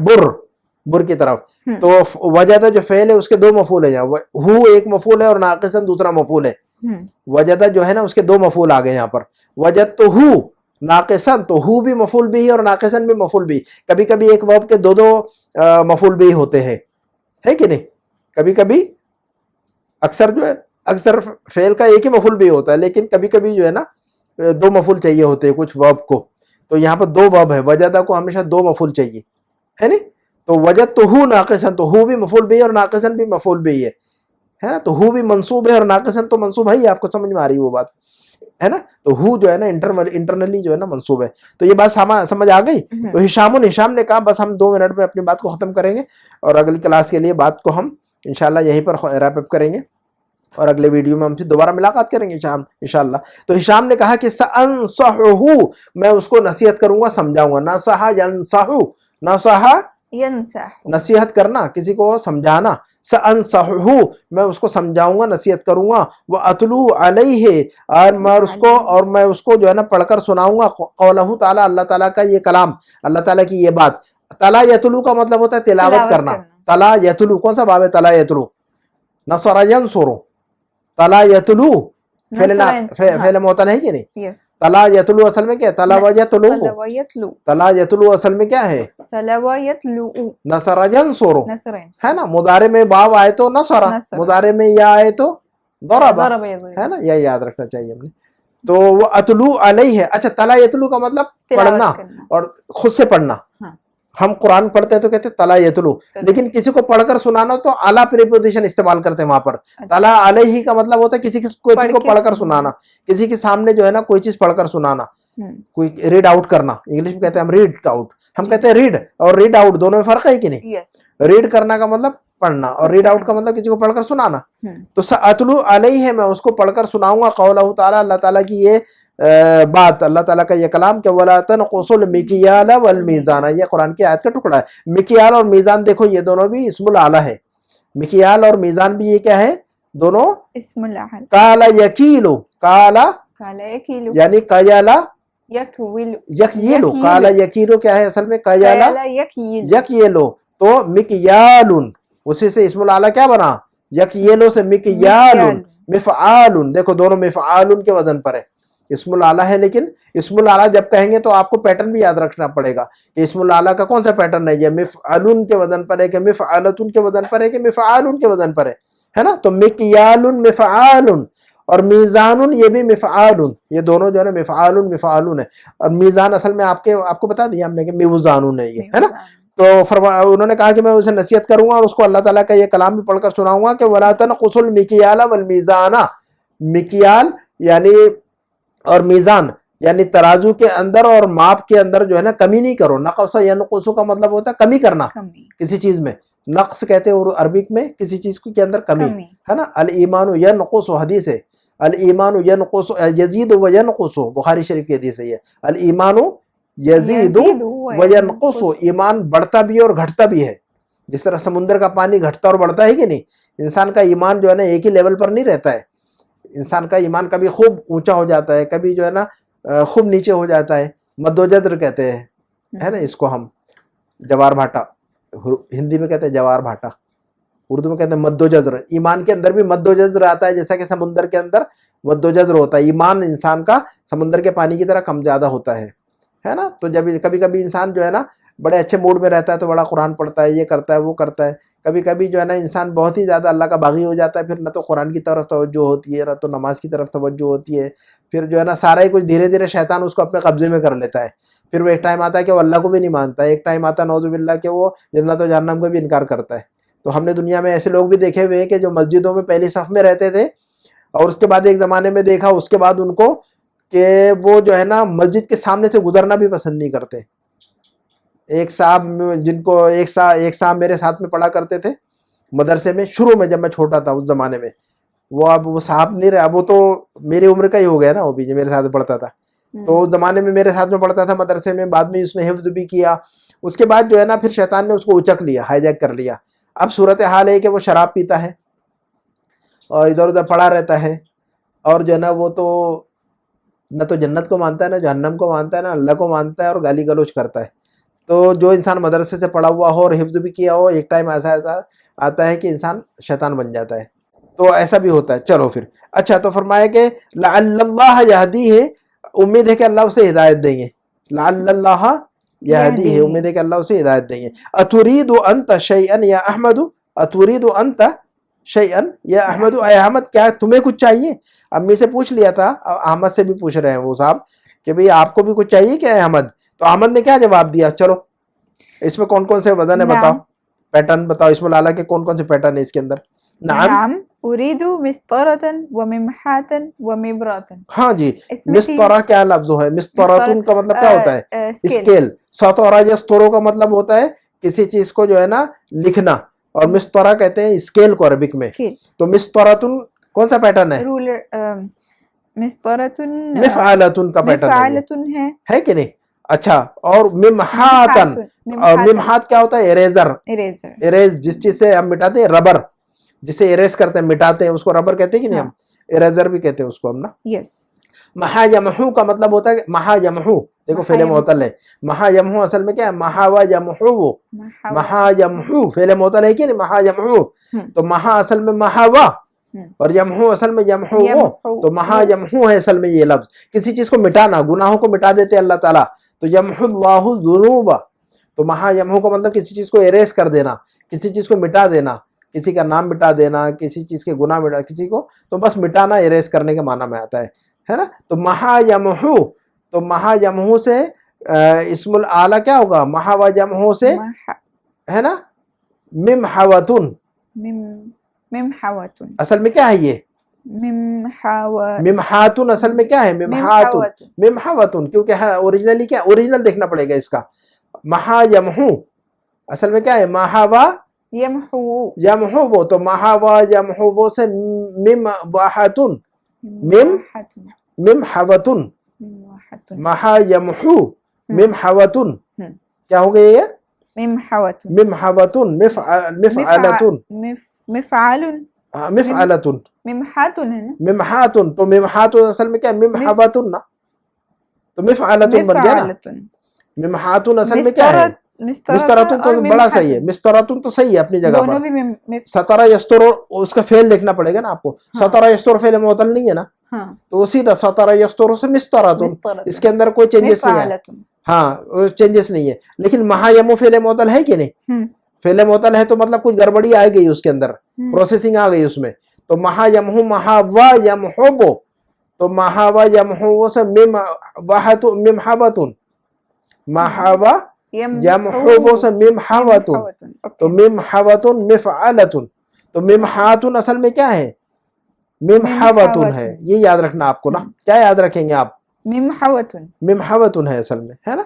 [SPEAKER 1] بر کی طرف. تو وجدہ جو فعل ہے اس کے دو مفعول ہیں یہاں. ہو ایک مفعول ہے اور ناقصا دوسرا مفعول ہے. وجدہ جو ہے نا اس کے دو مفعول آ گئے یہاں پر. وجدته ناقصا، تو ہو بھی مفعول بھی اور ناقصا بھی مفعول بھی. کبھی کبھی ایک ورب کے دو مفعول بھی ہوتے ہیں، ہے کہ نہیں؟ کبھی کبھی اکثر جو ہے اکثر فعل کا ایک ہی مفعول بھی ہوتا ہے، لیکن کبھی کبھی جو ہے نا دو مفعول چاہیے ہوتے ہیں کچھ ورب کو. تو یہاں پر دو ورب ہے، وجدہ کو ہمیشہ دو مفعول چاہیے، ہے نہیں؟ تو وجدتہ ناقصا، تو ہو بھی مفعول بھی اور ناقصا بھی مفعول بھی ہے نا. تو ہو بھی منصوب ہے اور ناقصا تو منصوب ہے ہی. آپ کو سمجھ میں آ رہی وہ بات ہے نا؟ تو ہو جو ہے نا انٹرنلی جو ہے نا منصوب ہے. تو یہ بات سمجھ آ گئی. تو ہشام نے کہا بس ہم 2 منٹ میں اپنی بات کو ختم کریں گے اور اگلی کلاس کے لیے بات کو ہم انشاءاللہ یہیں پر ریپ اپ کریں گے اور اگلے ویڈیو میں ہم پھر دوبارہ ملاقات کریں گے انشاءاللہ. تو ہشام نے کہا کہ سأنصحہ، میں اس کو نصیحت کروں گا، سمجھاؤں گا. نصح ینصح، نصح
[SPEAKER 2] ینصح،
[SPEAKER 1] نصیحت کرنا، کسی کو سمجھانا. سأنصحہ، میں اس کو سمجھاؤں گا، نصیحت کروں گا. وَأَتْلُو عَلَيْهِ، اور میں اس کو جو ہے نا پڑھ کر سناؤں گا. قولہ تعالیٰ، اللہ تعالیٰ کا یہ کلام، اللہ تعالیٰ کی یہ بات. تلا یتلو کا مطلب ہوتا ہے تلاوت کرنا. تلا یتلو کون سا باب ہے؟ تلا یتلو. نصر ینصر، تلا یتلو فعل معطل ہے کہ نہیں؟ تلا یتلو اصل میں کیا ہے؟ تلا و یتلو. تلا یتلو اصل میں کیا ہے؟
[SPEAKER 2] تلا و یتلو.
[SPEAKER 1] نصر ینصر ہے نا. مضارع میں واو آئے تو نصر، مضارع میں یا آئے تو ضرب، ہے نا. یہ یاد رکھنا چاہیے ہم نے. تو وہ اتلو علیہ ہے. اچھا تلا یتلو کا مطلب پڑھنا اور خود سے پڑھنا. ہم قرآن پڑھتے ہیں تو کہتے ہیں تلا یتلو، لیکن کسی کو پڑھ کر سنانا تو اعلیٰ پریپوزیشن استعمال کرتے ہیں وہاں پر. تلا علیہ کا مطلب ہوتا ہے کوئی چیز کو پڑھ کر سنانا، کسی کے سامنے جو ہے نا کوئی چیز پڑھ کر سنانا، کوئی ریڈ آؤٹ کرنا. انگلش میں کہتے ہیں ہم ریڈ آؤٹ، ہم کہتے ہیں ریڈ اور ریڈ آؤٹ دونوں میں فرق ہے کہ نہیں؟ ریڈ کرنا کا مطلب پڑھنا اور ریڈ آؤٹ کا مطلب کسی کو پڑھ کر سنانا. تو سأتلو علیہ ہے، میں اس کو پڑھ کر سناؤں گا. قولہ تعالیٰ، اللہ تعالیٰ کی یہ بات، اللہ تعالیٰ کا یہ کلام کہ وَلَا تَنْقُصُوا الْمِكْيَالَ وَالْمِيزَانَ. یہ قرآن کی آیت کا ٹکڑا ہے. مکیال اور میزان دیکھو یہ دونوں بھی اسم الاعلیٰ ہے. مکیال اور میزان بھی یہ کیا ہے؟ دونوں
[SPEAKER 2] اسم الاعلیٰ.
[SPEAKER 1] کالا یکیلو، کالا یعنی کیالا یکیلو. کالا یکیلو کیا ہے اصل میں؟ کیالا یکیلو. تو مکیالن اسی سے اسم الاعلیٰ کیا بنا؟ یکیلو سے مکیالن. مفعالن دیکھو دونوں مفعالن کے وزن پر ہے. اسم الاعلیٰ ہے، لیکن اسم الاعلیٰ جب کہیں گے تو آپ کو پیٹرن بھی یاد رکھنا پڑے گا کہ اسم الاعلیٰ کا کون سا پیٹرن ہے. یہ مفعلن کے وزن پر ہے کہ مفعلتن کے وزن پر ہے کہ مفعالن کے وزن پر ہے نا. تو مکیالن مفعالن اور میزان یہ بھی مفعالن، یہ دونوں جو ہے نا مفعالن مفعالن ہے. اور میزان اصل میں آپ کو بتا دیا ہم نے کہ میوزانن ہے یہ، ہے نا. تو انہوں نے کہا کہ میں اسے نصیحت کروں گا اور اس کو اللہ تعالیٰ کا یہ کلام بھی پڑھ کر سناؤں گا کہ وَلَا تَنْقُصُوا الْمِكْيَالَ وَالْمِيزَانَ. مکیال یعنی اور میزان یعنی ترازو کے اندر اور ماپ کے اندر جو ہے نا کمی نہیں کرو. نقص ینقص کا مطلب ہوتا ہے کمی کرنا کسی چیز میں. نقص کہتے ہیں عربک میں کسی چیز کے اندر کمی، ہے نا. الایمان ینقص حدیث ہے. الایمان ینقص یزید و ینقص، بخاری شریف کی حدیث ہے یہ. الایمان یزید و ینقص، ایمان بڑھتا بھی اور گھٹتا بھی ہے. جس طرح سمندر کا پانی گھٹتا اور بڑھتا ہے کہ نہیں، انسان کا ایمان جو ہے نا ایک ہی لیول پر نہیں رہتا ہے. انسان کا ایمان کبھی خوب اونچا ہو جاتا ہے، کبھی جو ہے نا خوب نیچے ہو جاتا ہے. مد و جزر کہتے ہیں، ہے نا اس کو ہم. جوار بھاٹا ہندی میں کہتے ہیں جوار بھاٹا، اردو میں کہتے ہیں مد و جزر. ایمان کے اندر بھی مد و جزر آتا ہے، جیسا کہ سمندر کے اندر مد و جزر ہوتا ہے. ایمان انسان کا سمندر کے پانی کی طرح کم زیادہ ہوتا ہے نا. تو جب کبھی کبھی انسان جو ہے نا بڑے اچھے موڈ میں رہتا ہے تو بڑا قرآن پڑھتا ہے، یہ کرتا ہے وہ کرتا ہے. کبھی کبھی جو ہے نا انسان بہت ہی زیادہ اللہ کا باغی ہو جاتا ہے، پھر نہ تو قرآن کی طرف توجہ ہوتی ہے نہ تو نماز کی طرف توجہ ہوتی ہے. پھر جو ہے نا سارا ہی کچھ دھیرے دھیرے شیطان اس کو اپنے قبضے میں کر لیتا ہے. پھر وہ ایک ٹائم آتا ہے کہ وہ اللہ کو بھی نہیں مانتا ہے، ایک ٹائم آتا ہے نعوذ باللہ کہ وہ جنت و جہنم کو بھی انکار کرتا ہے. تو ہم نے دنیا میں ایسے لوگ بھی دیکھے ہوئے ہیں کہ جو مسجدوں میں پہلی صف میں رہتے تھے اور اس کے بعد ایک زمانے میں دیکھا اس کے بعد ان کو کہ وہ جو ہے نا مسجد کے سامنے سے گزرنا بھی پسند نہیں کرتے. ایک صاحب جن کو ایک صاحب میرے ساتھ میں پڑھا کرتے تھے، مدرسے میں شروع میں جب میں چھوٹا تھا اس زمانے میں. وہ اب وہ صاحب نہیں رہے, اب وہ تو میری عمر کا ہی ہو گیا نا, وہ بھی جو میرے ساتھ پڑھتا تھا. تو اس زمانے میں میرے ساتھ میں پڑھتا تھا مدرسے میں, بعد میں اس نے حفظ بھی کیا. اس کے بعد جو ہے نا پھر شیطان نے اس کو اچک لیا, ہائی جیک کر لیا. اب صورتحال ہے کہ وہ شراب پیتا ہے اور ادھر ادھر پڑا رہتا ہے, اور جو ہے نا وہ تو نہ تو جنت کو مانتا ہے, نہ جہنم کو مانتا ہے, نہ اللہ کو مانتا ہے, اور گالی گلوچ کرتا ہے. تو جو انسان مدرسے سے پڑھا ہوا ہو اور حفظ بھی کیا ہو, ایک ٹائم ایسا آتا ہے کہ انسان شیطان بن جاتا ہے. تو ایسا بھی ہوتا ہے. چلو پھر اچھا, تو فرمایا کہ لعل اللہ یہدی ہے, امید ہے کہ اللہ اسے ہدایت دیں گے. لعل اللہ یہدی ہے, امید ہے کہ اللہ اسے ہدایت دیں گے. اترید انت شیئا یا احمد, اترید انت شیئا یا احمد, اے احمد کیا تمہیں کچھ چاہیے؟ امی سے پوچھ لیا تھا, احمد سے بھی پوچھ رہے ہیں وہ صاحب کہ بھئی آپ کو بھی کچھ چاہیے کیا احمد؟ تو احمد نے کیا جواب دیا؟ چلو اس میں کون کون سے وزن ہے بتاؤ, پیٹرن بتاؤ, اسم العالی کے کون کون سے پیٹرن ہے اس کے اندر؟
[SPEAKER 2] نعم اريد مسطرة وممحاة ومبرة.
[SPEAKER 1] ہاں جی, مسطرہ کیا لفظ ہے؟ مسطرتن کا مطلب کیا ہوتا ہے؟ اسکیل. سطرہ یسطرو کا مطلب ہوتا ہے کسی چیز کو جو ہے نا لکھنا, اور مسطرہ کہتے ہیں اسکیل کو عربک میں. تو مسطرتن کون سا پیٹرن ہے؟
[SPEAKER 2] رولر. مسطرة
[SPEAKER 1] مفعلتن کا پیٹرن ہے کہ نہیں؟ اچھا, اور ممحاتن, اور ممحات کیا ہوتا ہے؟ اریزر. اریز جس چیز سے ہم مٹاتے ہیں, ربر جسے اریز کرتے ہیں, مٹاتے ہیں, اس کو ربر کہتے ہیں کہ نہیں ہم؟ اریزر بھی کہتے ہیں اس کو ہم نا.
[SPEAKER 2] یس.
[SPEAKER 1] محا یمحو کا مطلب ہوتا ہے محا یمحو, دیکھو فعل معطل ہے. محا یمحو اصل میں کیا ہے؟ محا و یمحو. محا یمحو فعل معطل ہے کہ نہیں؟ محا یمحو. تو محا اصل میں محا و, اور یمحو اصل میں یمحو وہ. تو محا یمحو ہے اصل میں یہ لفظ, کسی چیز کو مٹانا, گناہوں کو مٹا دیتے اللہ تعالیٰ. تو یمحو اللہ الذنوب, تو محا یمحو کا مطلب کسی چیز کو اریز کر دینا, کسی چیز کو مٹا دینا, کسی کا نام مٹا دینا, کسی چیز کے گناہ مٹا, کسی کو تو بس مٹانا, اریز کرنے کے معنی میں آتا ہے نا. تو محا یمحو, تو محا یمحو سے اسم العالی کیا ہوگا؟ محا و یمحو سے ہے نا ممحوتن.
[SPEAKER 2] ممحوتن
[SPEAKER 1] اصل میں کیا ہے یہ؟ ممحاتن اصل میں کیا ہے؟ ممحاتن. ممحوتن کیونکہ اوریجنلی کیا, اوریجنل دیکھنا پڑے گا اس کا. محا یمحو اصل میں کیا ہے؟ محا و
[SPEAKER 2] یمحو.
[SPEAKER 1] یمحو وہ, تو محا و یمحو وہ سے ممحاتن, ممحوتن. محا یمحو ممحوتن کیا ہو گیا یہ؟
[SPEAKER 2] ممحوتن.
[SPEAKER 1] ممحوتن مفعلتن.
[SPEAKER 2] مفعال.
[SPEAKER 1] مفعلتن.
[SPEAKER 2] ممحاتن ہے نا.
[SPEAKER 1] ممحاتن, تو ممحاتن اصل میں کیا ہے؟ ممحوتن نا, تو مفعلتن بن گیا نا. ممحاتن اصل میں کیا ہے؟ مستراتن تو بڑا صحیح ہے, مستراتن تو صحیح ہے اپنی جگہ پر. سترہ یستر, اس کا فعل دیکھنا پڑے گا نا آپ کو. سترہ یستر فعل معطل نہیں ہے نا, تو سیدھا سترہ یستر سے مستراتن, اس کے اندر کوئی چینجز نہیں ہے. ہاں چینجز نہیں ہے. لیکن محا یمحو فعل معطل ہے کہ نہیں؟ فعل معطل ہے تو مطلب کچھ گڑبڑی آ گئی اس کے اندر, پروسیسنگ آ گئی اس میں. تو محا یمحو, محا و یمحو وہ, تو محا و یمحو سے ممحوتن. محا و یمحو سے ممحوتن, تو ممحوتن مفعلتن. تو ممحاتن اصل میں کیا ہے؟ ممحوتن ہے. یہ یاد رکھنا آپ کو نا. کیا یاد رکھیں گے آپ؟
[SPEAKER 2] ممحوتن.
[SPEAKER 1] ممحوتن ہے اصل میں, ہے نا.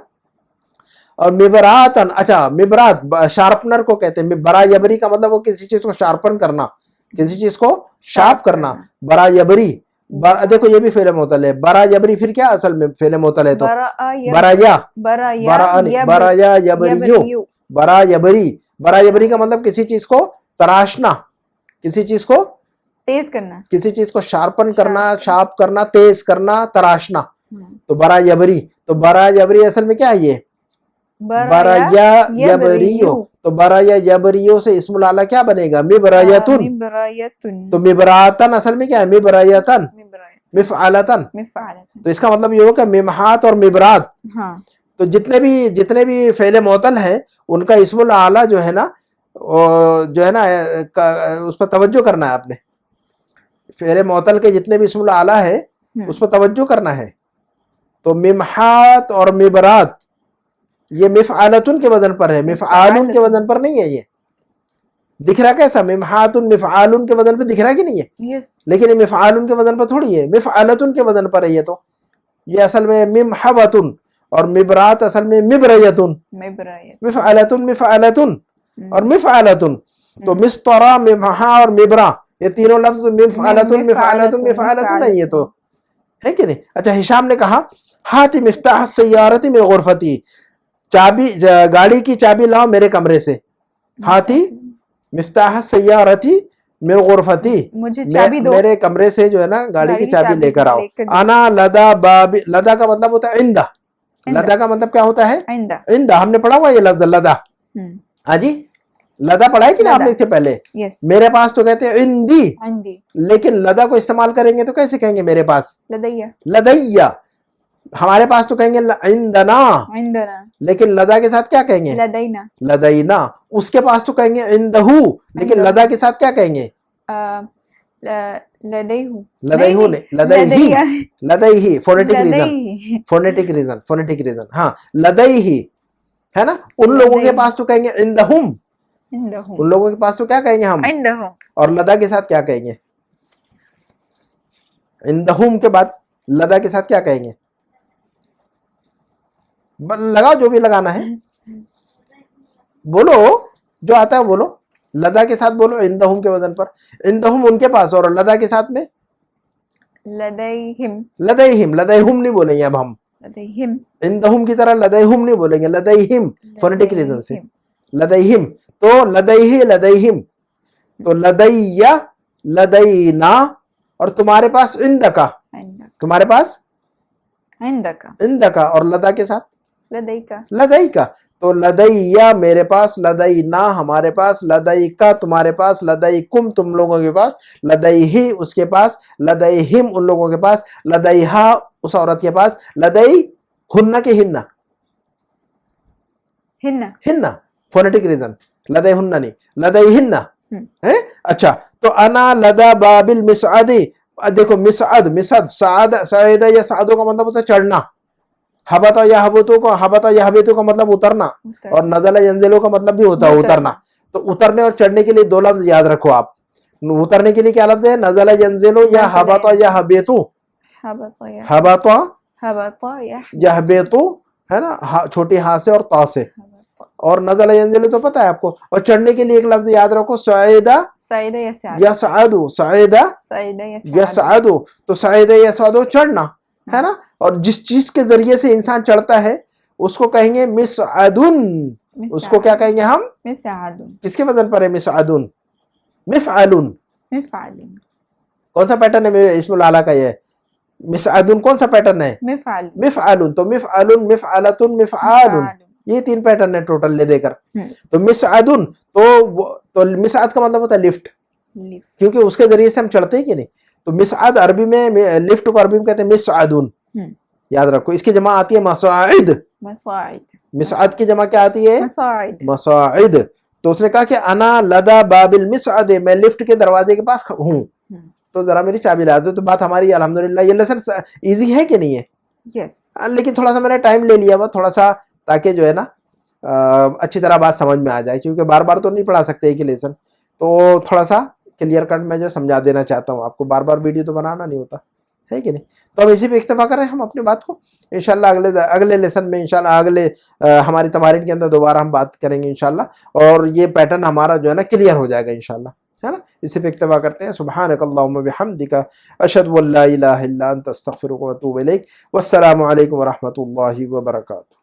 [SPEAKER 1] اور مبراتن, اچھا مبرات شارپنر کو کہتے ہیں. برا یبری کا مطلب وہ کسی چیز کو شارپن کرنا, کسی چیز کو شارپ کرنا. برا یبری, دیکھو یہ بھی فعل معطل ہے. برا یبری پھر کیا اصل میں فعل معطل ہے؟ تو برایا, برایا یبریو, برا یبری. برا یبری کا مطلب کسی چیز کو تراشنا, کسی چیز کو
[SPEAKER 2] تیز کرنا,
[SPEAKER 1] کسی چیز کو شارپن کرنا, شارپ کرنا, تیز کرنا, تراشنا. تو برا یبری, تو برا یبری اصل میں کیا ہے یہ؟ برایا یبریو. تو برایا یبریو سے اسم العالی کیا بنے گا؟ مبرایتن. تو مبراتن اصل میں کیا ہے؟ مبرایتن مفعلتن. تو اس کا مطلب یہ ہو کہ ممحات اور مبرات, تو جتنے بھی فعل معطل ہیں ان کا اسم العالی جو ہے نا, جو ہے نا اس پر توجہ کرنا ہے آپ نے. فعل معطل کے جتنے بھی اسم العالی ہے اس پر توجہ کرنا ہے. تو ممحات اور مبرات یہ مفعلتن کے وزن پر ہے, مفعالن کے وزن پر نہیں ہے. یہ دکھ رہا کیسا؟ ممحاتن مفعالن کے وزن پہ دکھ رہا کہ نہیں ہے؟ لیکن یہ مفعالن کے وزن پر تھوڑی ہے, مفعلتن کے وزن پر ہے. یہ تو یہ اصل میں ممحوتن, اور مبرات اصل میں مبریتن. مفعلتن مفعلتن اور مفعلتن. تو مسترا مفہا اور مبرا یہ تینوں لفظ مفعلتن مفعلتن مفعلتن نہیں ہے تو ہے کہ نہیں. اچھا ہشام نے کہا ہاتھ مفتاح السیارۃ من غرفتی چابی گاڑی کی چابی لاؤ میرے کمرے سے. ہاتھی مفتاح السیارۃ من غرفتی
[SPEAKER 2] مجھے چابی دو
[SPEAKER 1] میرے کمرے سے جو ہے نا گاڑی کی چابی لے کر آؤ. انا لدا باب لدا کا مطلب ہوتا ہے عندہ. لدا کا مطلب کیا ہوتا ہے
[SPEAKER 2] عندہ.
[SPEAKER 1] عندہ ہم نے پڑھا ہوا یہ لفظ لدا. ہاں جی لدا پڑھا ہے کہ نہیں آپ نے اس سے پہلے.
[SPEAKER 2] یس
[SPEAKER 1] میرے پاس تو کہتے ہیں عندی
[SPEAKER 2] عندی
[SPEAKER 1] لیکن لدا کو استعمال کریں گے تو کیسے کہیں گے میرے پاس
[SPEAKER 2] لدیہ
[SPEAKER 1] لدیہ. ہمارے پاس تو کہیں گے عندنا
[SPEAKER 2] عندنا
[SPEAKER 1] لیکن لدا کے ساتھ کیا کہیں گے
[SPEAKER 2] لدینا
[SPEAKER 1] لدینا. اس کے پاس تو کہیں گے عندہو لیکن لدا کے ساتھ کیا کہیں گے
[SPEAKER 2] لدیہو
[SPEAKER 1] لدیہو نہیں لدیہی لدیہی فونیٹک ریزن ہاں لدیہی ہے نا. ان لوگوں کے پاس تو کہیں گے عندہم. ان لوگوں کے پاس تو کیا کہیں گے ہم
[SPEAKER 2] عندہم
[SPEAKER 1] اور لدا کے ساتھ کیا کہیں گے عندہم کے بعد لدا کے ساتھ کیا کہیں گے لگاؤ جو بھی لگانا ہے بولو جو آتا ہے بولو. لدا کے ساتھ بولو عندہم کے وزن پر. عندہم ان کے پاس اور لدا کے ساتھ میں
[SPEAKER 2] لدیہم
[SPEAKER 1] لدیہم لدیہم نہیں بولیں گے اب ہم
[SPEAKER 2] لدیہم
[SPEAKER 1] عندہم کی طرح لدیہم نہیں بولیں گے لدیہم فونیٹک ریزن سے لدیہم. تو لدیہ لدیہم تو لدیہ لدینا اور تمہارے پاس عندکا تمہارے پاس
[SPEAKER 2] عندکا
[SPEAKER 1] عندکا اور لدا کے ساتھ
[SPEAKER 2] لدیکا
[SPEAKER 1] لدیکا. تو لدیہ میرے پاس لدینا ہمارے پاس لدیکا تمہارے پاس لدیکم تم لوگوں کے پاس لدیہی اس کے پاس لدیہم ان لوگوں کے پاس لدیہا اس عورت کے پاس لدی ہنہ کے ہنہ ہنہ فونیٹک ریزن لدی ہنہ نہیں لدی ہنہ. اچھا تو انا لدا باب المسعد. دیکھو مسعد مسعد سعد سعید یا سعدوں کا مطلب ہوتا ہے چڑھنا. حبتا یا حبتوں کو حبتا یا حبتوں کا مطلب اترنا اور نزل ینزلوں کا مطلب بھی ہوتا ہے اترنا. تو اترنے اور چڑھنے کے لیے دو لفظ یاد رکھو آپ. اترنے کے لیے کیا لفظ ہے نزل ینزلو یا حبتا یا حبتو حبتا یا حبتو ہے نا چھوٹی ہاں سے اور تا سے. اور نزل ینزل تو پتہ ہے آپ کو. اور چڑھنے کے لیے ایک لفظ یاد رکھو سعیدہ یسعدو سعیدہ یسعدو. تو سعیدہ یسعدو چڑھنا ہے نا. اور جس چیز کے ذریعے سے انسان چڑھتا ہے اس کو کہیں گے مسعدن. اس کو کیا کہیں گے ہم کس کے وزن پر ہے مسعدن مفعلن. کون سا پیٹرن ہے اسم العلا کا یہ مسعدن کون سا پیٹرن ہے مفعلن. تو مفعلن مفعلتن مفعالن یہ تین پیٹرن ہے ٹوٹل لے دے کر. تو مسعدن تو مسعد کا مطلب ہوتا ہے لفٹ کیونکہ اس کے ذریعے سے ہم چڑھتے ہیں کہ نہیں. تو مسعد عربی میں لفٹ کو عربی میں کہتے ہیں مسعدن. یاد رکھو اس کی جمع آتی ہے مصاعد. مسعد کی جمع کیا آتی ہے مصاعد. تو اس نے کہا کہ انا لدا باب المسعد میں لفٹ کے دروازے کے پاس ہوں تو ذرا میری چابی لا دو. تو بات ہماری الحمدللہ یہ لیسن ایزی ہے کہ نہیں ہے لیکن تھوڑا سا میں نے ٹائم لے لیا ہوا تھوڑا سا تاکہ جو ہے نا اچھی طرح بات سمجھ میں آ جائے کیونکہ بار بار تو نہیں پڑھا سکتے ایک ہی لیسن. تو تھوڑا سا کلیئر کٹ میں جو سمجھا دینا چاہتا ہوں آپ کو. بار بار ویڈیو تو بنانا نہیں ہوتا ہے کہ نہیں. تو ہم اسی پہ اکتفا کریں ہم اپنی بات کو. انشاءاللہ اگلے لیسن میں انشاءاللہ اگلے ہماری تمارین کے اندر دوبارہ ہم بات کریں گے انشاءاللہ. اور یہ پیٹرن ہمارا جو ہے نا کلیئر ہو جائے گا انشاءاللہ ہے نا. اسی پہ اکتفا کرتے ہیں. سبحانک اللہم بحمدک اشہد ان لا الہ الا انت استغفرک و اتوب الیک. والسلام علیکم ورحمۃ اللہ وبرکاتہ.